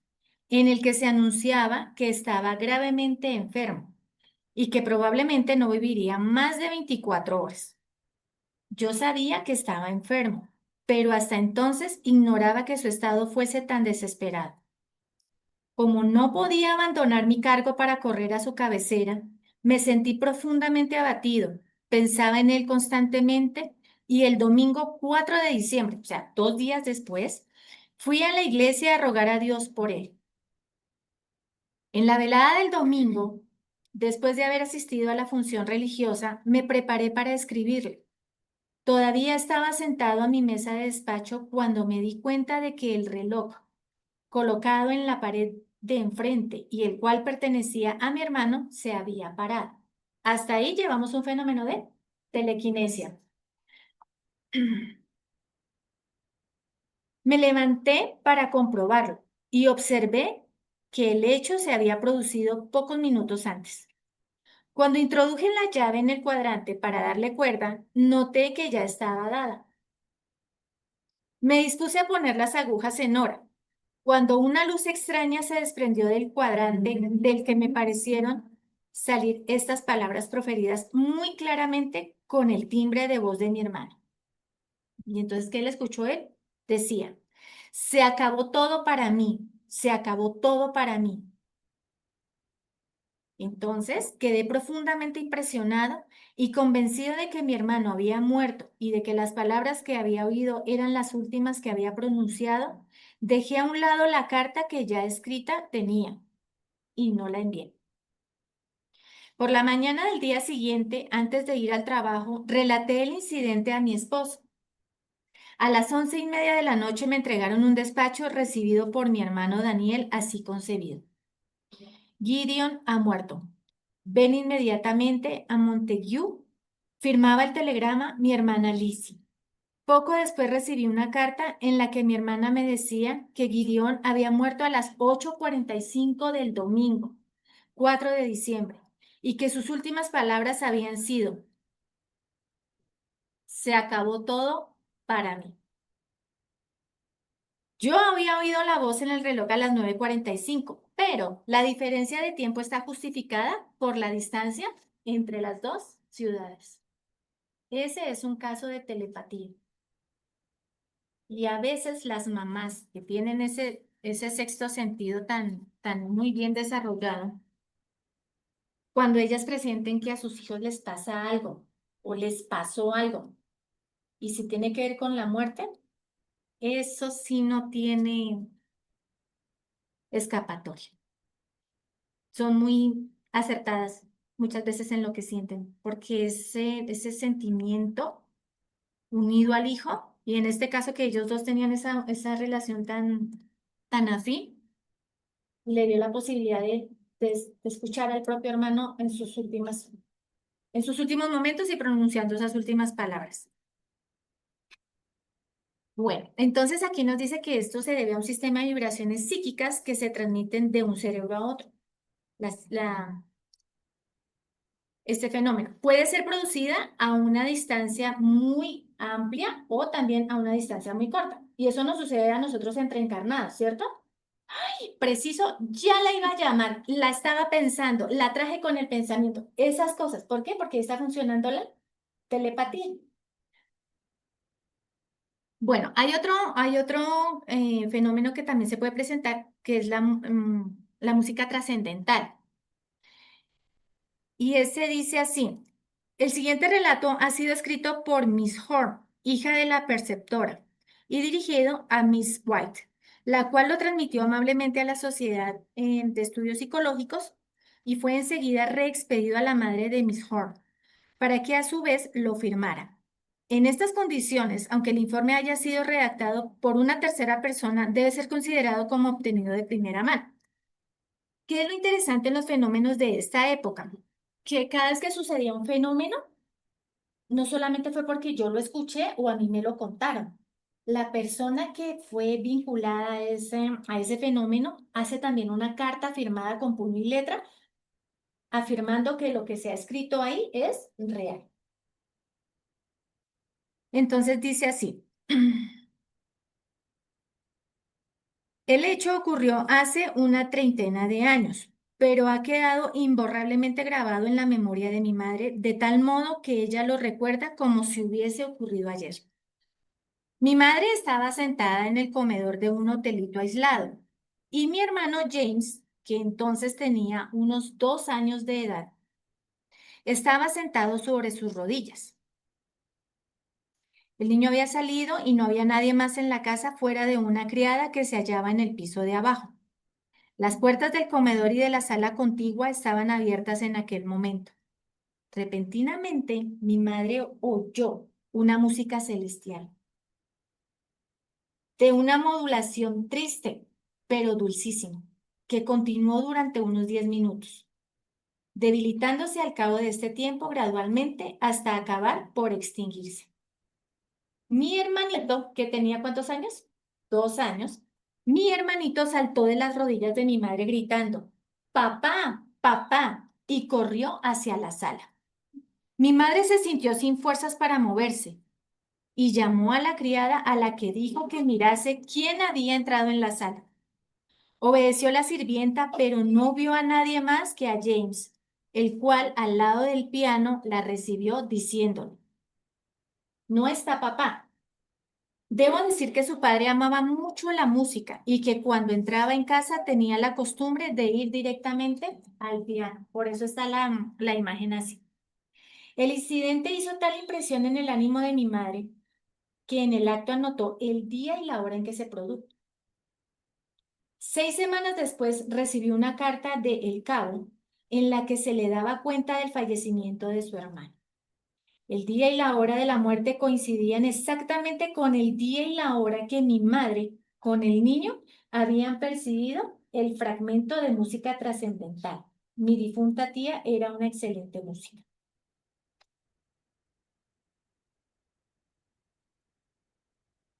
en el que se anunciaba que estaba gravemente enfermo y que probablemente no viviría más de 24 horas. Yo sabía que estaba enfermo, pero hasta entonces ignoraba que su estado fuese tan desesperado. Como no podía abandonar mi cargo para correr a su cabecera, me sentí profundamente abatido. Pensaba en él constantemente y el domingo 4 de diciembre, o sea, 2 días después, fui a la iglesia a rogar a Dios por él. En la velada del domingo, después de haber asistido a la función religiosa, me preparé para escribirle. Todavía estaba sentado a mi mesa de despacho cuando me di cuenta de que el reloj, colocado en la pared de enfrente y el cual pertenecía a mi hermano, se había parado. Hasta ahí llevamos un fenómeno de telequinesia. Me levanté para comprobarlo y observé que el hecho se había producido pocos minutos antes. Cuando introduje la llave en el cuadrante para darle cuerda, noté que ya estaba dada. Me dispuse a poner las agujas en hora, cuando una luz extraña se desprendió del cuadrante del que me parecieron salir estas palabras proferidas muy claramente con el timbre de voz de mi hermano. Y entonces, ¿qué le escuchó él? Decía: se acabó todo para mí, se acabó todo para mí. Entonces quedé profundamente impresionado y convencido de que mi hermano había muerto y de que las palabras que había oído eran las últimas que había pronunciado. Dejé a un lado la carta que ya escrita tenía y no la envié. Por la mañana del día siguiente, antes de ir al trabajo, relaté el incidente a mi esposo. A las 11:30 de la noche me entregaron un despacho recibido por mi hermano Daniel, así concebido. Gideon ha muerto. Ven inmediatamente a Montague. Firmaba el telegrama mi hermana Lizzie. Poco después recibí una carta en la que mi hermana me decía que Gideón había muerto a las 8:45 del domingo, 4 de diciembre, y que sus últimas palabras habían sido: se acabó todo para mí. Yo había oído la voz en el reloj a las 9:45, pero la diferencia de tiempo está justificada por la distancia entre las dos ciudades. Ese es un caso de telepatía. Y a veces las mamás que tienen ese sexto sentido tan muy bien desarrollado, cuando ellas presienten que a sus hijos les pasa algo o les pasó algo, y si tiene que ver con la muerte, eso sí no tiene escapatoria. Son muy acertadas muchas veces en lo que sienten, porque ese sentimiento unido al hijo, y en este caso que ellos dos tenían esa relación tan afín, le dio la posibilidad de escuchar al propio hermano en sus últimos momentos y pronunciando esas últimas palabras. Bueno, entonces aquí nos dice que esto se debe a un sistema de vibraciones psíquicas que se transmiten de un cerebro a otro. Este fenómeno puede ser producida a una distancia muy amplia o también a una distancia muy corta. Y eso nos sucede a nosotros entre encarnados, ¿cierto? Preciso, ya la iba a llamar, la estaba pensando, la traje con el pensamiento, esas cosas. ¿Por qué? Porque está funcionando la telepatía. Bueno, hay otro fenómeno que también se puede presentar, que es la música trascendental. Y ese dice así: el siguiente relato ha sido escrito por Miss Horn, hija de la preceptora, y dirigido a Miss White, la cual lo transmitió amablemente a la Sociedad de Estudios Psicológicos y fue enseguida reexpedido a la madre de Miss Horn, para que a su vez lo firmara. En estas condiciones, aunque el informe haya sido redactado por una tercera persona, debe ser considerado como obtenido de primera mano. ¿Qué es lo interesante en los fenómenos de esta época? Que cada vez que sucedía un fenómeno, no solamente fue porque yo lo escuché o a mí me lo contaron. La persona que fue vinculada a ese fenómeno hace también una carta firmada con puño y letra, afirmando que lo que se ha escrito ahí es real. Entonces dice así: el hecho ocurrió hace una treintena de años, pero ha quedado imborrablemente grabado en la memoria de mi madre, de tal modo que ella lo recuerda como si hubiese ocurrido ayer. Mi madre estaba sentada en el comedor de un hotelito aislado y mi hermano James, que entonces tenía unos 2 años de edad, estaba sentado sobre sus rodillas. El niño había salido y no había nadie más en la casa fuera de una criada que se hallaba en el piso de abajo. Las puertas del comedor y de la sala contigua estaban abiertas en aquel momento. Repentinamente, mi madre oyó una música celestial, de una modulación triste, pero dulcísima, que continuó durante unos 10 minutos, debilitándose al cabo de este tiempo gradualmente hasta acabar por extinguirse. Mi hermanito, que tenía ¿cuántos años? 2 años. Mi hermanito saltó de las rodillas de mi madre gritando: «¡Papá! ¡Papá!», y corrió hacia la sala. Mi madre se sintió sin fuerzas para moverse y llamó a la criada, a la que dijo que mirase quién había entrado en la sala. Obedeció la sirvienta, pero no vio a nadie más que a James, el cual al lado del piano la recibió diciéndole: «¿No está papá?». Debo decir que su padre amaba mucho la música y que cuando entraba en casa tenía la costumbre de ir directamente al piano. Por eso está la imagen así. El incidente hizo tal impresión en el ánimo de mi madre que en el acto anotó el día y la hora en que se produjo. 6 semanas después recibí una carta de El Cabo en la que se le daba cuenta del fallecimiento de su hermano. El día y la hora de la muerte coincidían exactamente con el día y la hora que mi madre, con el niño, habían percibido el fragmento de música trascendental. Mi difunta tía era una excelente música.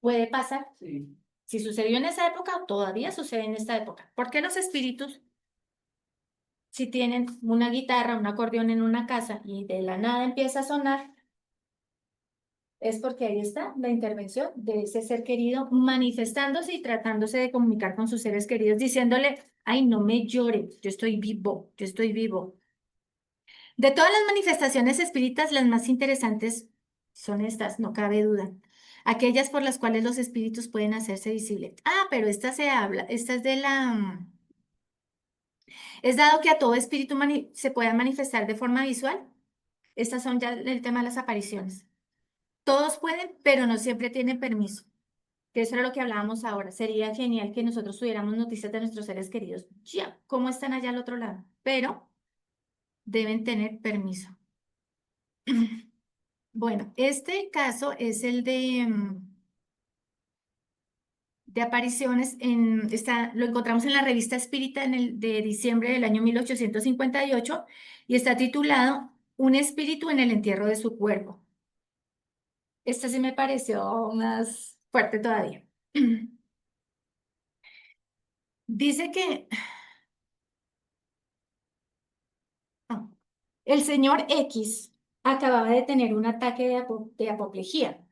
Puede pasar. Si sucedió en esa época, todavía sucede en esta época. ¿Por qué los espíritus, si tienen una guitarra, un acordeón en una casa y de la nada empieza a sonar? Es porque ahí está la intervención de ese ser querido manifestándose y tratándose de comunicar con sus seres queridos, diciéndole, ay, no me llores, yo estoy vivo, yo estoy vivo. De todas las manifestaciones espíritas, las más interesantes son estas, no cabe duda. Aquellas por las cuales los espíritus pueden hacerse visibles. Ah, pero esta se habla, esta es de la... Es dado que a todo espíritu se pueda manifestar de forma visual. Estas son ya el tema de las apariciones. Todos pueden, pero no siempre tienen permiso. Que eso era lo que hablábamos ahora. Sería genial que nosotros tuviéramos noticias de nuestros seres queridos. Ya, cómo están allá al otro lado. Pero deben tener permiso. Bueno, este caso es el de apariciones. Lo encontramos en la revista Espírita de diciembre del año 1858 y está titulado Un espíritu en el entierro de su cuerpo. Esta sí me pareció más fuerte todavía. Dice que el señor X acababa de tener un ataque de apoplejía.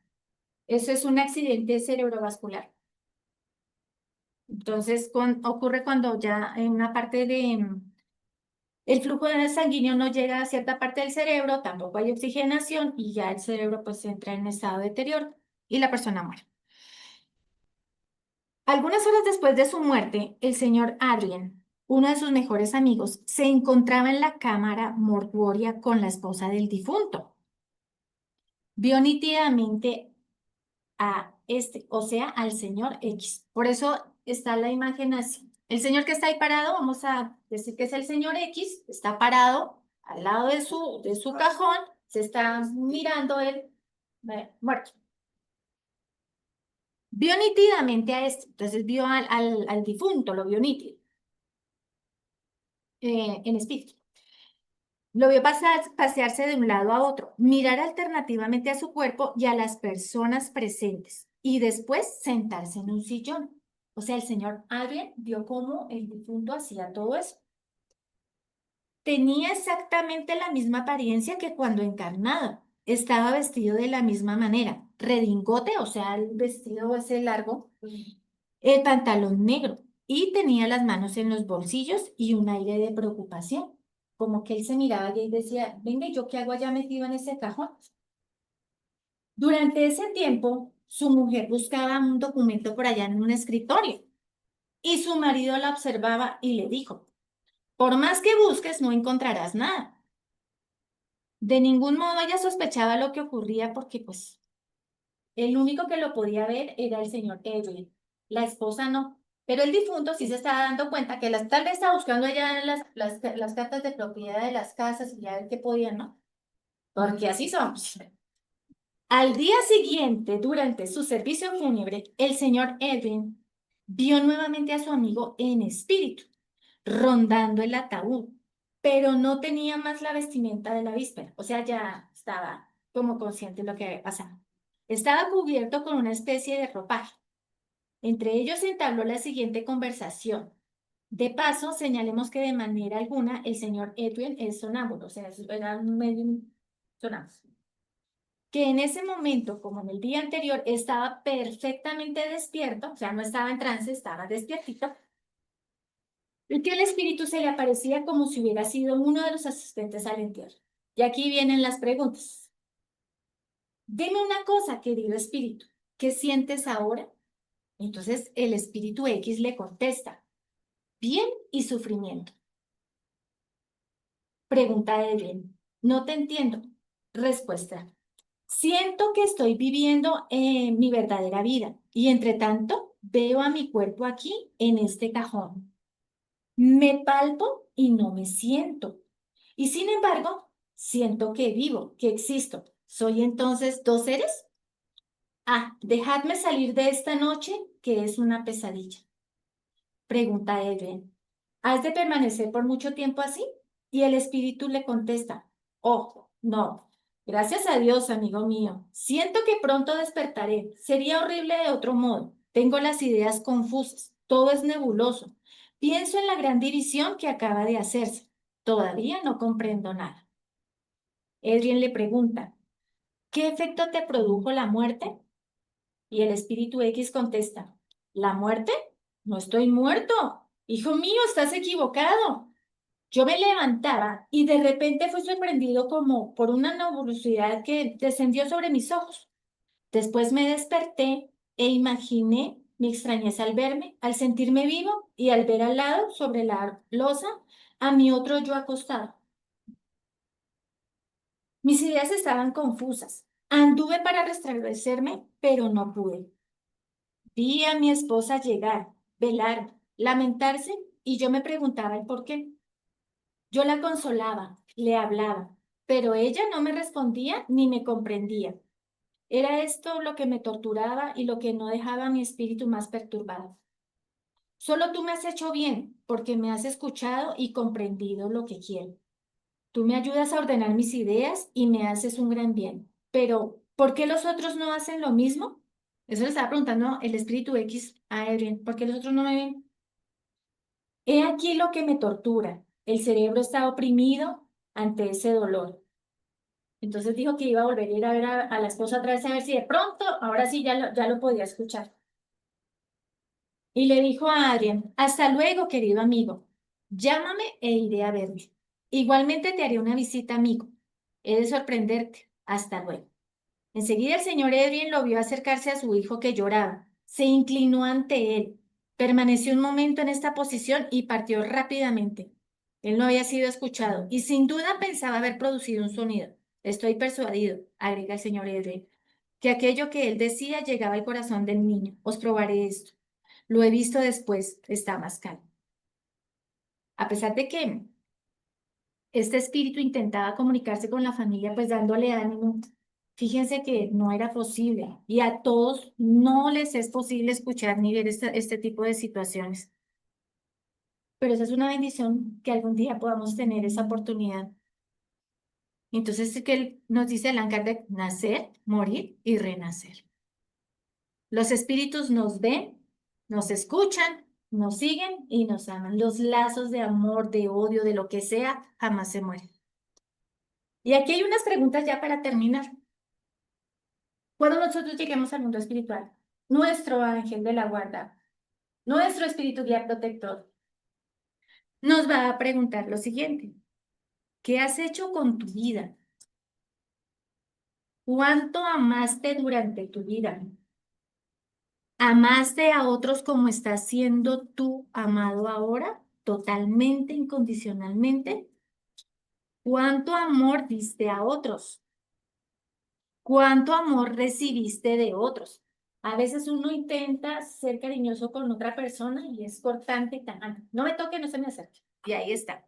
Eso es un accidente cerebrovascular. Entonces, ocurre cuando ya en una parte el flujo sanguíneo no llega a cierta parte del cerebro, tampoco hay oxigenación y ya el cerebro pues entra en estado de deterioro y la persona muere. Algunas horas después de su muerte, el señor Adrien, uno de sus mejores amigos, se encontraba en la cámara mortuoria con la esposa del difunto. Vio nítidamente a o sea, al señor X. Por eso está la imagen así. El señor que está ahí parado, vamos a decir que es el señor X, está parado al lado de su cajón, se está mirando él muerto. Vio nítidamente a este, entonces vio al difunto, lo vio nítido, en espíritu. Lo vio pasearse de un lado a otro, mirar alternativamente a su cuerpo y a las personas presentes y después sentarse en un sillón. O sea, el señor Adrien vio cómo el difunto hacía todo eso. Tenía exactamente la misma apariencia que cuando encarnado. Estaba vestido de la misma manera. Redingote, o sea, el vestido ese largo, el pantalón negro y tenía las manos en los bolsillos y un aire de preocupación. Como que él se miraba y decía, venga, ¿yo qué hago allá metido en ese cajón? Durante ese tiempo, su mujer buscaba un documento por allá en un escritorio y su marido la observaba y le dijo, por más que busques, no encontrarás nada. De ningún modo ella sospechaba lo que ocurría porque, pues, el único que lo podía ver era el señor Edwin. La esposa no. Pero el difunto sí se estaba dando cuenta que tal vez estaba buscando allá las cartas de propiedad de las casas y a ver qué podía, ¿no? Porque así somos. Al día siguiente, durante su servicio fúnebre, el señor Edwin vio nuevamente a su amigo en espíritu, rondando el ataúd, pero no tenía más la vestimenta de la víspera, o sea, ya estaba como consciente de lo que había pasado. Estaba cubierto con una especie de ropaje. Entre ellos se entabló la siguiente conversación. De paso, señalemos que de manera alguna el señor Edwin es sonámbulo, o sea, era un medio sonámbulo. Que en ese momento, como en el día anterior, estaba perfectamente despierto, o sea, no estaba en trance, estaba despiertito, y que el espíritu se le aparecía como si hubiera sido uno de los asistentes al entierro. Y aquí vienen las preguntas. Dime una cosa, querido espíritu, ¿qué sientes ahora? Entonces el espíritu X le contesta, bien y sufrimiento. Pregunta Edwin, no te entiendo. Respuesta, siento que estoy viviendo mi verdadera vida y entre tanto veo a mi cuerpo aquí en este cajón. Me palpo y no me siento. Y sin embargo, siento que vivo, que existo. ¿Soy entonces dos seres? Ah, dejadme salir de esta noche que es una pesadilla. Pregunta Edwin, ¿has de permanecer por mucho tiempo así? Y el espíritu le contesta, oh, no, Gracias a Dios, amigo mío. Siento que pronto despertaré. Sería horrible de otro modo. Tengo las ideas confusas. Todo es nebuloso. Pienso en la gran división que acaba de hacerse. Todavía no comprendo nada. Adrien le pregunta, ¿qué efecto te produjo la muerte? Y el espíritu X contesta, ¿la muerte? No estoy muerto. Hijo mío, estás equivocado. Yo me levantaba y de repente fui sorprendido como por una nebulosidad que descendió sobre mis ojos. Después me desperté e imaginé mi extrañeza al verme, al sentirme vivo y al ver al lado, sobre la losa, a mi otro yo acostado. Mis ideas estaban confusas. Anduve para restablecerme, pero no pude. Vi a mi esposa llegar, velar, lamentarse y yo me preguntaba el por qué. Yo la consolaba, le hablaba, pero ella no me respondía ni me comprendía. Era esto lo que me torturaba y lo que no dejaba a mi espíritu más perturbado. Solo tú me has hecho bien, porque me has escuchado y comprendido lo que quiero. Tú me ayudas a ordenar mis ideas y me haces un gran bien. Pero, ¿por qué los otros no hacen lo mismo? Eso le estaba preguntando el espíritu X a Adrien. ¿Por qué los otros no me ven? He aquí lo que me tortura. El cerebro está oprimido ante ese dolor. Entonces dijo que iba a volver a ir a ver a la esposa otra vez a ver si de pronto, ahora sí ya lo podía escuchar. Y le dijo a Adrien, hasta luego, querido amigo. Llámame e iré a verme. Igualmente te haré una visita, amigo. He de sorprenderte. Hasta luego. Enseguida el señor Adrien lo vio acercarse a su hijo que lloraba. Se inclinó ante él. Permaneció un momento en esta posición y partió rápidamente. Él no había sido escuchado y sin duda pensaba haber producido un sonido. Estoy persuadido, agrega el señor Adrien, que aquello que él decía llegaba al corazón del niño. Os probaré esto. Lo he visto después, está más calmo. A pesar de que este espíritu intentaba comunicarse con la familia, pues dándole ánimo, fíjense que no era posible y a todos no les es posible escuchar ni ver este tipo de situaciones. Pero esa es una bendición que algún día podamos tener esa oportunidad. Entonces, es que él nos dice Allan Kardec, nacer, morir y renacer. Los espíritus nos ven, nos escuchan, nos siguen y nos aman. Los lazos de amor, de odio, de lo que sea, jamás se mueren. Y aquí hay unas preguntas ya para terminar. Cuando nosotros lleguemos al mundo espiritual, nuestro ángel de la guarda, nuestro espíritu guía protector, nos va a preguntar lo siguiente. ¿Qué has hecho con tu vida? ¿Cuánto amaste durante tu vida? ¿Amaste a otros como estás siendo tú amado ahora? Totalmente, incondicionalmente. ¿Cuánto amor diste a otros? ¿Cuánto amor recibiste de otros? A veces uno intenta ser cariñoso con otra persona y es cortante y tajante. No me toque, no se me acerque. Y ahí está.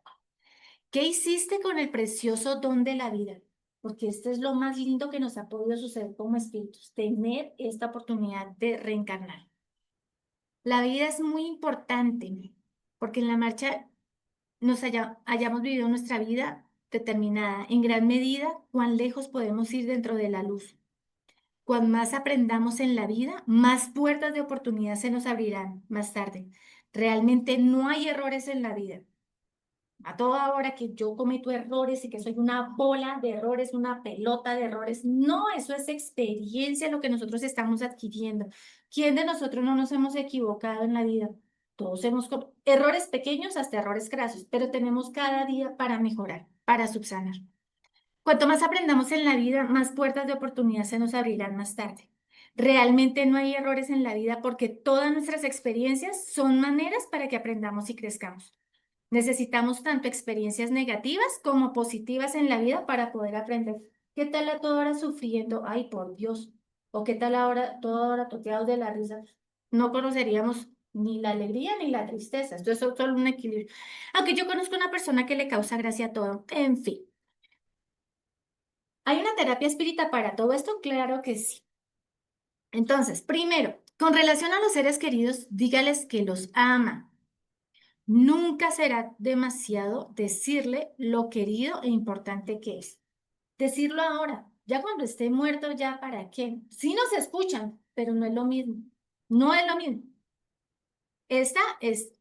¿Qué hiciste con el precioso don de la vida? Porque esto es lo más lindo que nos ha podido suceder como espíritus, tener esta oportunidad de reencarnar. La vida es muy importante porque en la marcha hayamos vivido nuestra vida determinada, en gran medida, cuán lejos podemos ir dentro de la luz. Cuanto más aprendamos en la vida, más puertas de oportunidad se nos abrirán más tarde. Realmente no hay errores en la vida. A toda hora que yo cometo errores y que soy una bola de errores, una pelota de errores, no, eso es experiencia lo que nosotros estamos adquiriendo. ¿Quién de nosotros no nos hemos equivocado en la vida? Todos hemos errores pequeños hasta errores grasos, pero tenemos cada día para mejorar, para subsanar. Cuanto más aprendamos en la vida, más puertas de oportunidad se nos abrirán más tarde. Realmente no hay errores en la vida porque todas nuestras experiencias son maneras para que aprendamos y crezcamos. Necesitamos tanto experiencias negativas como positivas en la vida para poder aprender. ¿Qué tal a toda hora sufriendo? Ay, por Dios. ¿O qué tal ahora, toda hora toteados de la risa? No conoceríamos ni la alegría ni la tristeza. Esto es solo un equilibrio. Aunque yo conozco una persona que le causa gracia a todo. En fin. ¿Hay una terapia espírita para todo esto? Claro que sí. Entonces, primero, con relación a los seres queridos, dígales que los ama. Nunca será demasiado decirle lo querido e importante que es. Decirlo ahora. Ya cuando esté muerto, ¿ya para qué? Sí nos escuchan, pero no es lo mismo. No es lo mismo. Esta es,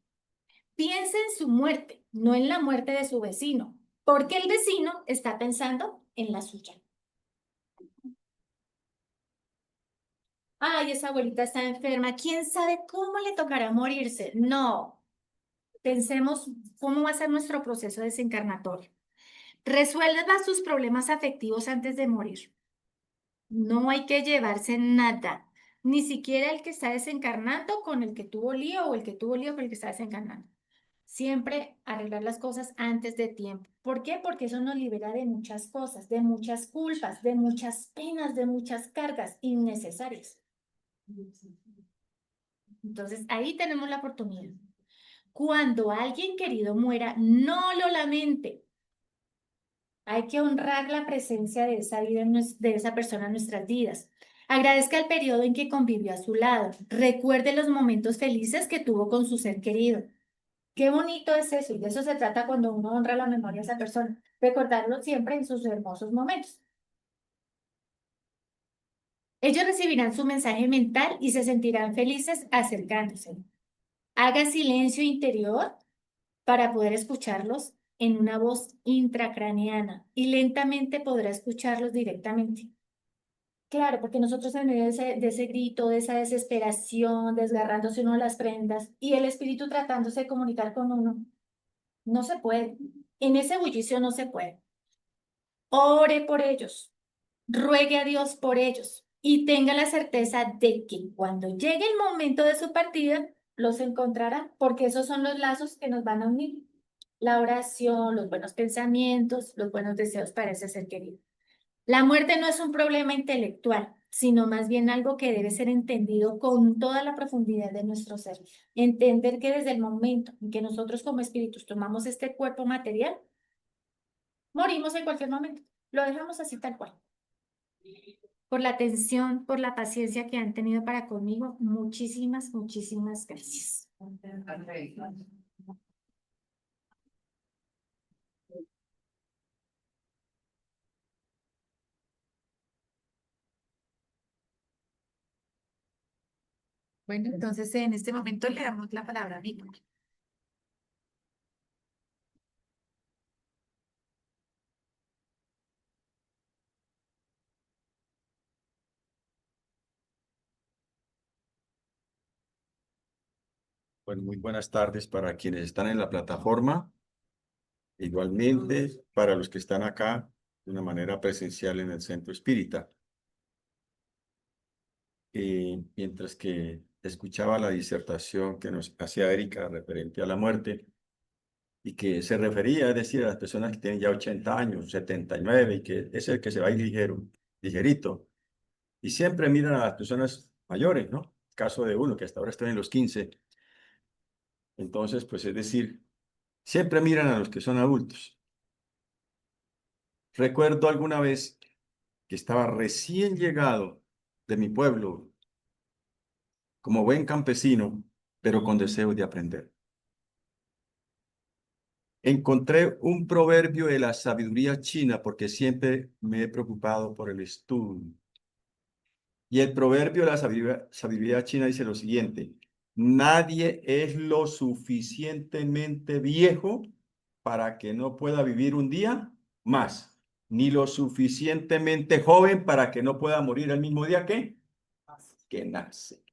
piensa en su muerte, no en la muerte de su vecino, porque el vecino está pensando en la suya. Ay, esa abuelita está enferma, ¿quién sabe cómo le tocará morirse? No, pensemos cómo va a ser nuestro proceso desencarnatorio. Resuelva sus problemas afectivos antes de morir. No hay que llevarse nada, ni siquiera el que está desencarnando con el que tuvo lío o el que tuvo lío con el que está desencarnando. Siempre arreglar las cosas antes de tiempo. ¿Por qué? Porque eso nos libera de muchas cosas, de muchas culpas, de muchas penas, de muchas cargas innecesarias. Entonces, ahí tenemos la oportunidad. Cuando alguien querido muera, no lo lamente. Hay que honrar la presencia de esa vida, de esa persona en nuestras vidas. Agradezca el periodo en que convivió a su lado. Recuerde los momentos felices que tuvo con su ser querido. Qué bonito es eso, y de eso se trata cuando uno honra la memoria de esa persona. Recordarlo siempre en sus hermosos momentos. Ellos recibirán su mensaje mental y se sentirán felices acercándose. Haga silencio interior para poder escucharlos en una voz intracraneana y lentamente podrá escucharlos directamente. Claro, porque nosotros en medio de ese grito, de esa desesperación, desgarrándose uno las prendas y el espíritu tratándose de comunicar con uno, no se puede. En ese bullicio no se puede. Ore por ellos, ruegue a Dios por ellos y tenga la certeza de que cuando llegue el momento de su partida, los encontrará, porque esos son los lazos que nos van a unir. La oración, los buenos pensamientos, los buenos deseos para ese ser querido. La muerte no es un problema intelectual, sino más bien algo que debe ser entendido con toda la profundidad de nuestro ser. Entender que desde el momento en que nosotros como espíritus tomamos este cuerpo material, morimos en cualquier momento. Lo dejamos así tal cual. Por la atención, por la paciencia que han tenido para conmigo, muchísimas, muchísimas gracias. Bueno, entonces en este momento le damos la palabra a Nico. Bueno, muy buenas tardes para quienes están en la plataforma, igualmente para los que están acá de una manera presencial en el Centro Espírita. Mientras que escuchaba la disertación que nos hacía Erika referente a la muerte y que se refería, es decir, a las personas que tienen ya 80 años, 79, y que es el que se va a ir ligero, ligerito. Y siempre miran a las personas mayores, ¿no? Caso de uno que hasta ahora está en los 15. Entonces, pues es decir, siempre miran a los que son adultos. Recuerdo alguna vez que estaba recién llegado de mi pueblo, como buen campesino, pero con deseo de aprender. Encontré un proverbio de la sabiduría china porque siempre me he preocupado por el estudio. Y el proverbio de la sabiduría china dice lo siguiente: nadie es lo suficientemente viejo para que no pueda vivir un día más, ni lo suficientemente joven para que no pueda morir el mismo día que nace.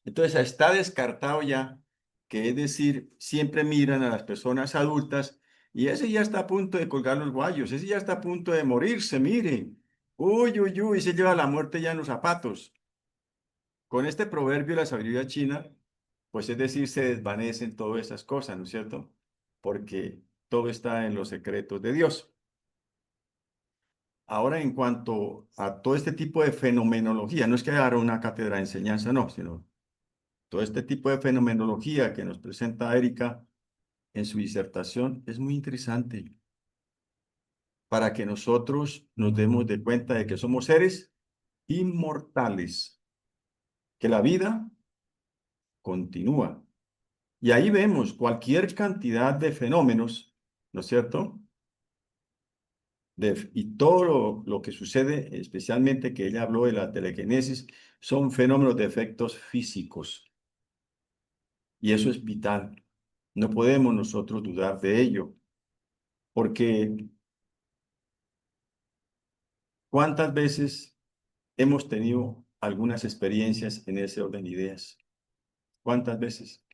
Entonces está descartado ya, que es decir, siempre miran a las personas adultas y ese ya está a punto de colgar los guayos, ese ya está a punto de morirse, miren. Uy, uy, uy, se lleva la muerte ya en los zapatos. Con este proverbio de la sabiduría china, pues es decir, se desvanecen todas esas cosas, ¿no es cierto? Porque todo está en los secretos de Dios. Ahora, en cuanto a todo este tipo de fenomenología, no es que haya una cátedra de enseñanza, no, sino todo este tipo de fenomenología que nos presenta Erika en su disertación es muy interesante para que nosotros nos demos de cuenta de que somos seres inmortales, que la vida continúa. Y ahí vemos cualquier cantidad de fenómenos, ¿no es cierto? y todo lo que sucede, especialmente que ella habló de la telequinesis, son fenómenos de efectos físicos. Y eso es vital. No podemos nosotros dudar de ello, porque ¿cuántas veces hemos tenido algunas experiencias en ese orden de ideas? ¿Cuántas veces?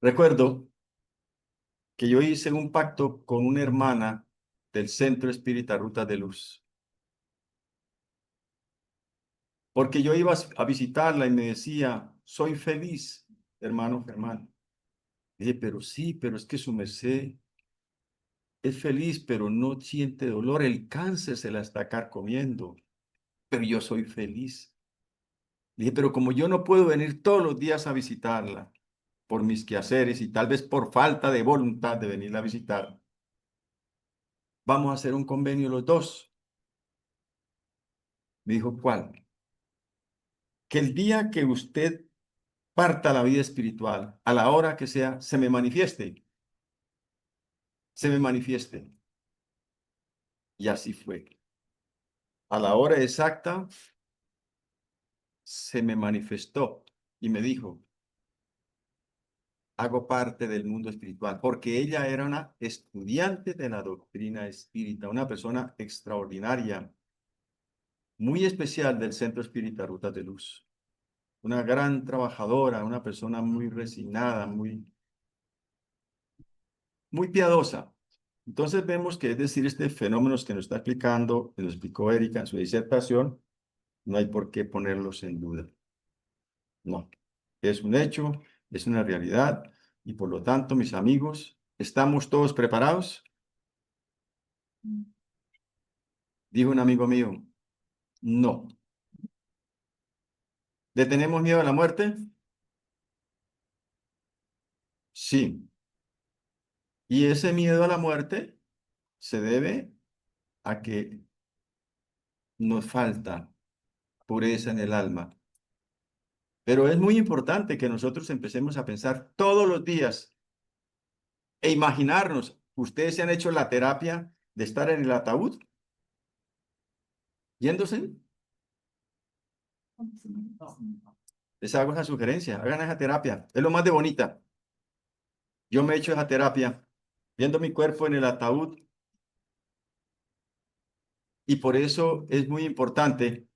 Recuerdo que yo hice un pacto con una hermana del Centro Espírita Ruta de Luz, porque yo iba a visitarla y me decía, soy feliz, hermano Germán. Dije, pero sí, pero es que su merced es feliz, pero no siente dolor, el cáncer se la está carcomiendo, pero yo soy feliz. Dije, pero como yo no puedo venir todos los días a visitarla por mis quehaceres y tal vez por falta de voluntad de venirla a visitar, vamos a hacer un convenio los dos. Me dijo, ¿cuál? Que el día que usted parta a la vida espiritual, a la hora que sea, se me manifieste. Se me manifieste. Y así fue. A la hora exacta, se me manifestó y me dijo, hago parte del mundo espiritual, porque ella era una estudiante de la doctrina espírita, una persona extraordinaria, muy especial del Centro Espírita Rutas de Luz, una gran trabajadora, una persona muy resignada, muy piadosa. Entonces vemos que, es decir, este fenómeno que nos está explicando, que nos explicó Erika en su disertación, no hay por qué ponerlos en duda. No, es un hecho, es una realidad, y por lo tanto, mis amigos, ¿estamos todos preparados? Dijo un amigo mío, no. ¿Le tenemos miedo a la muerte? Sí. Y ese miedo a la muerte se debe a que nos falta pureza en el alma. Pero es muy importante que nosotros empecemos a pensar todos los días e imaginarnos. ¿Ustedes se han hecho la terapia de estar en el ataúd? ¿Yéndose? Les hago esa sugerencia, hagan esa terapia. Es lo más de bonita. Yo me he hecho esa terapia, viendo mi cuerpo en el ataúd, y por eso es muy importante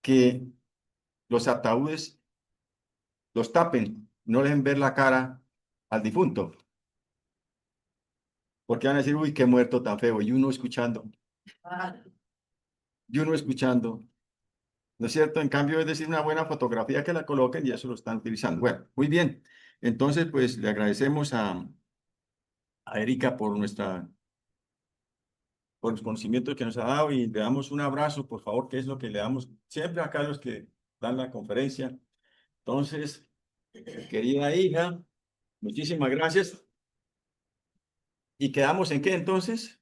que los ataúdes los tapen, no les dejen ver la cara al difunto, porque van a decir, uy, qué muerto tan feo, y uno escuchando, ¿no es cierto? En cambio, es decir, una buena fotografía que la coloquen y eso lo están utilizando. Bueno, muy bien. Entonces, pues le agradecemos a Erika por los conocimientos que nos ha dado y le damos un abrazo, por favor, que es lo que le damos siempre acá a los que dan la conferencia. Entonces, querida hija, muchísimas gracias. ¿Y quedamos en qué entonces?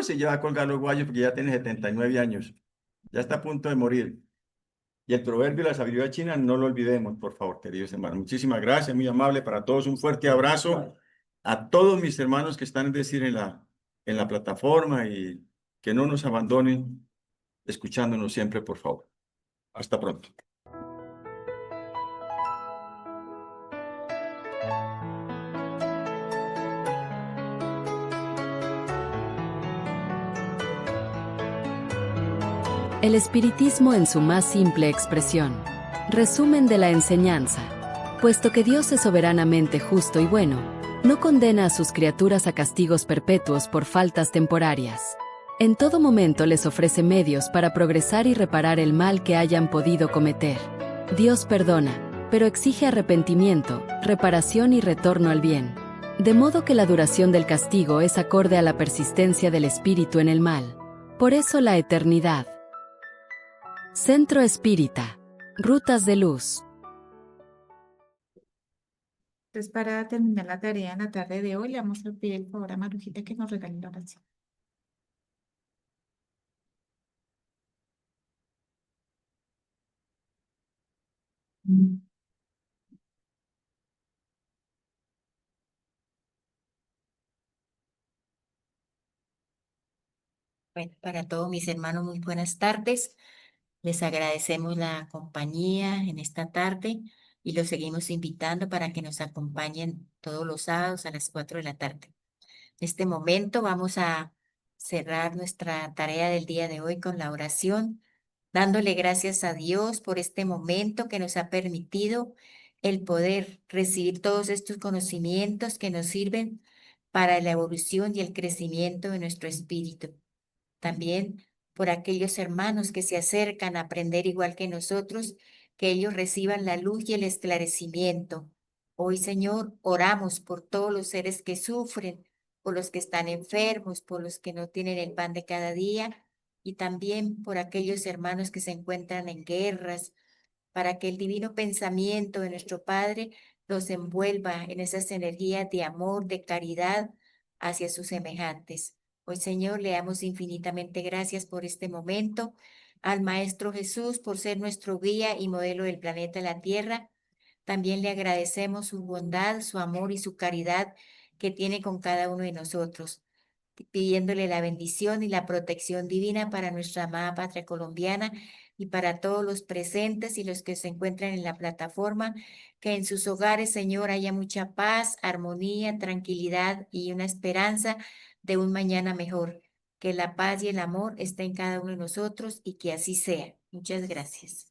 Se lleva a colgar los guayos porque ya tiene 79 años. Ya está a punto de morir. Y el proverbio de la sabiduría china, no lo olvidemos, por favor, queridos hermanos. Muchísimas gracias, muy amable para todos. Un fuerte abrazo a todos mis hermanos que están, es decir, en la plataforma y que no nos abandonen escuchándonos siempre, por favor. Hasta pronto. El espiritismo en su más simple expresión. Resumen de la enseñanza. Puesto que Dios es soberanamente justo y bueno, no condena a sus criaturas a castigos perpetuos por faltas temporarias. En todo momento les ofrece medios para progresar y reparar el mal que hayan podido cometer. Dios perdona, pero exige arrepentimiento, reparación y retorno al bien. De modo que la duración del castigo es acorde a la persistencia del espíritu en el mal. Por eso la eternidad. Centro Espírita. Rutas de Luz. Entonces, para terminar la tarea en la tarde de hoy, le vamos a pedir el favor a Marujita que nos regale la oración. Bueno, para todos mis hermanos, muy buenas tardes. Les agradecemos la compañía en esta tarde y los seguimos invitando para que nos acompañen todos los sábados a las 4 de la tarde. En este momento vamos a cerrar nuestra tarea del día de hoy con la oración, dándole gracias a Dios por este momento que nos ha permitido el poder recibir todos estos conocimientos que nos sirven para la evolución y el crecimiento de nuestro espíritu. También por aquellos hermanos que se acercan a aprender igual que nosotros, que ellos reciban la luz y el esclarecimiento. Hoy, Señor, oramos por todos los seres que sufren, por los que están enfermos, por los que no tienen el pan de cada día y también por aquellos hermanos que se encuentran en guerras, para que el divino pensamiento de nuestro Padre los envuelva en esas energías de amor, de caridad hacia sus semejantes. Hoy, Señor, le damos infinitamente gracias por este momento, al Maestro Jesús por ser nuestro guía y modelo del planeta la Tierra. También le agradecemos su bondad, su amor y su caridad que tiene con cada uno de nosotros, pidiéndole la bendición y la protección divina para nuestra amada patria colombiana y para todos los presentes y los que se encuentran en la plataforma, que en sus hogares, Señor, haya mucha paz, armonía, tranquilidad y una esperanza de un mañana mejor. Que la paz y el amor estén en cada uno de nosotros y que así sea. Muchas gracias.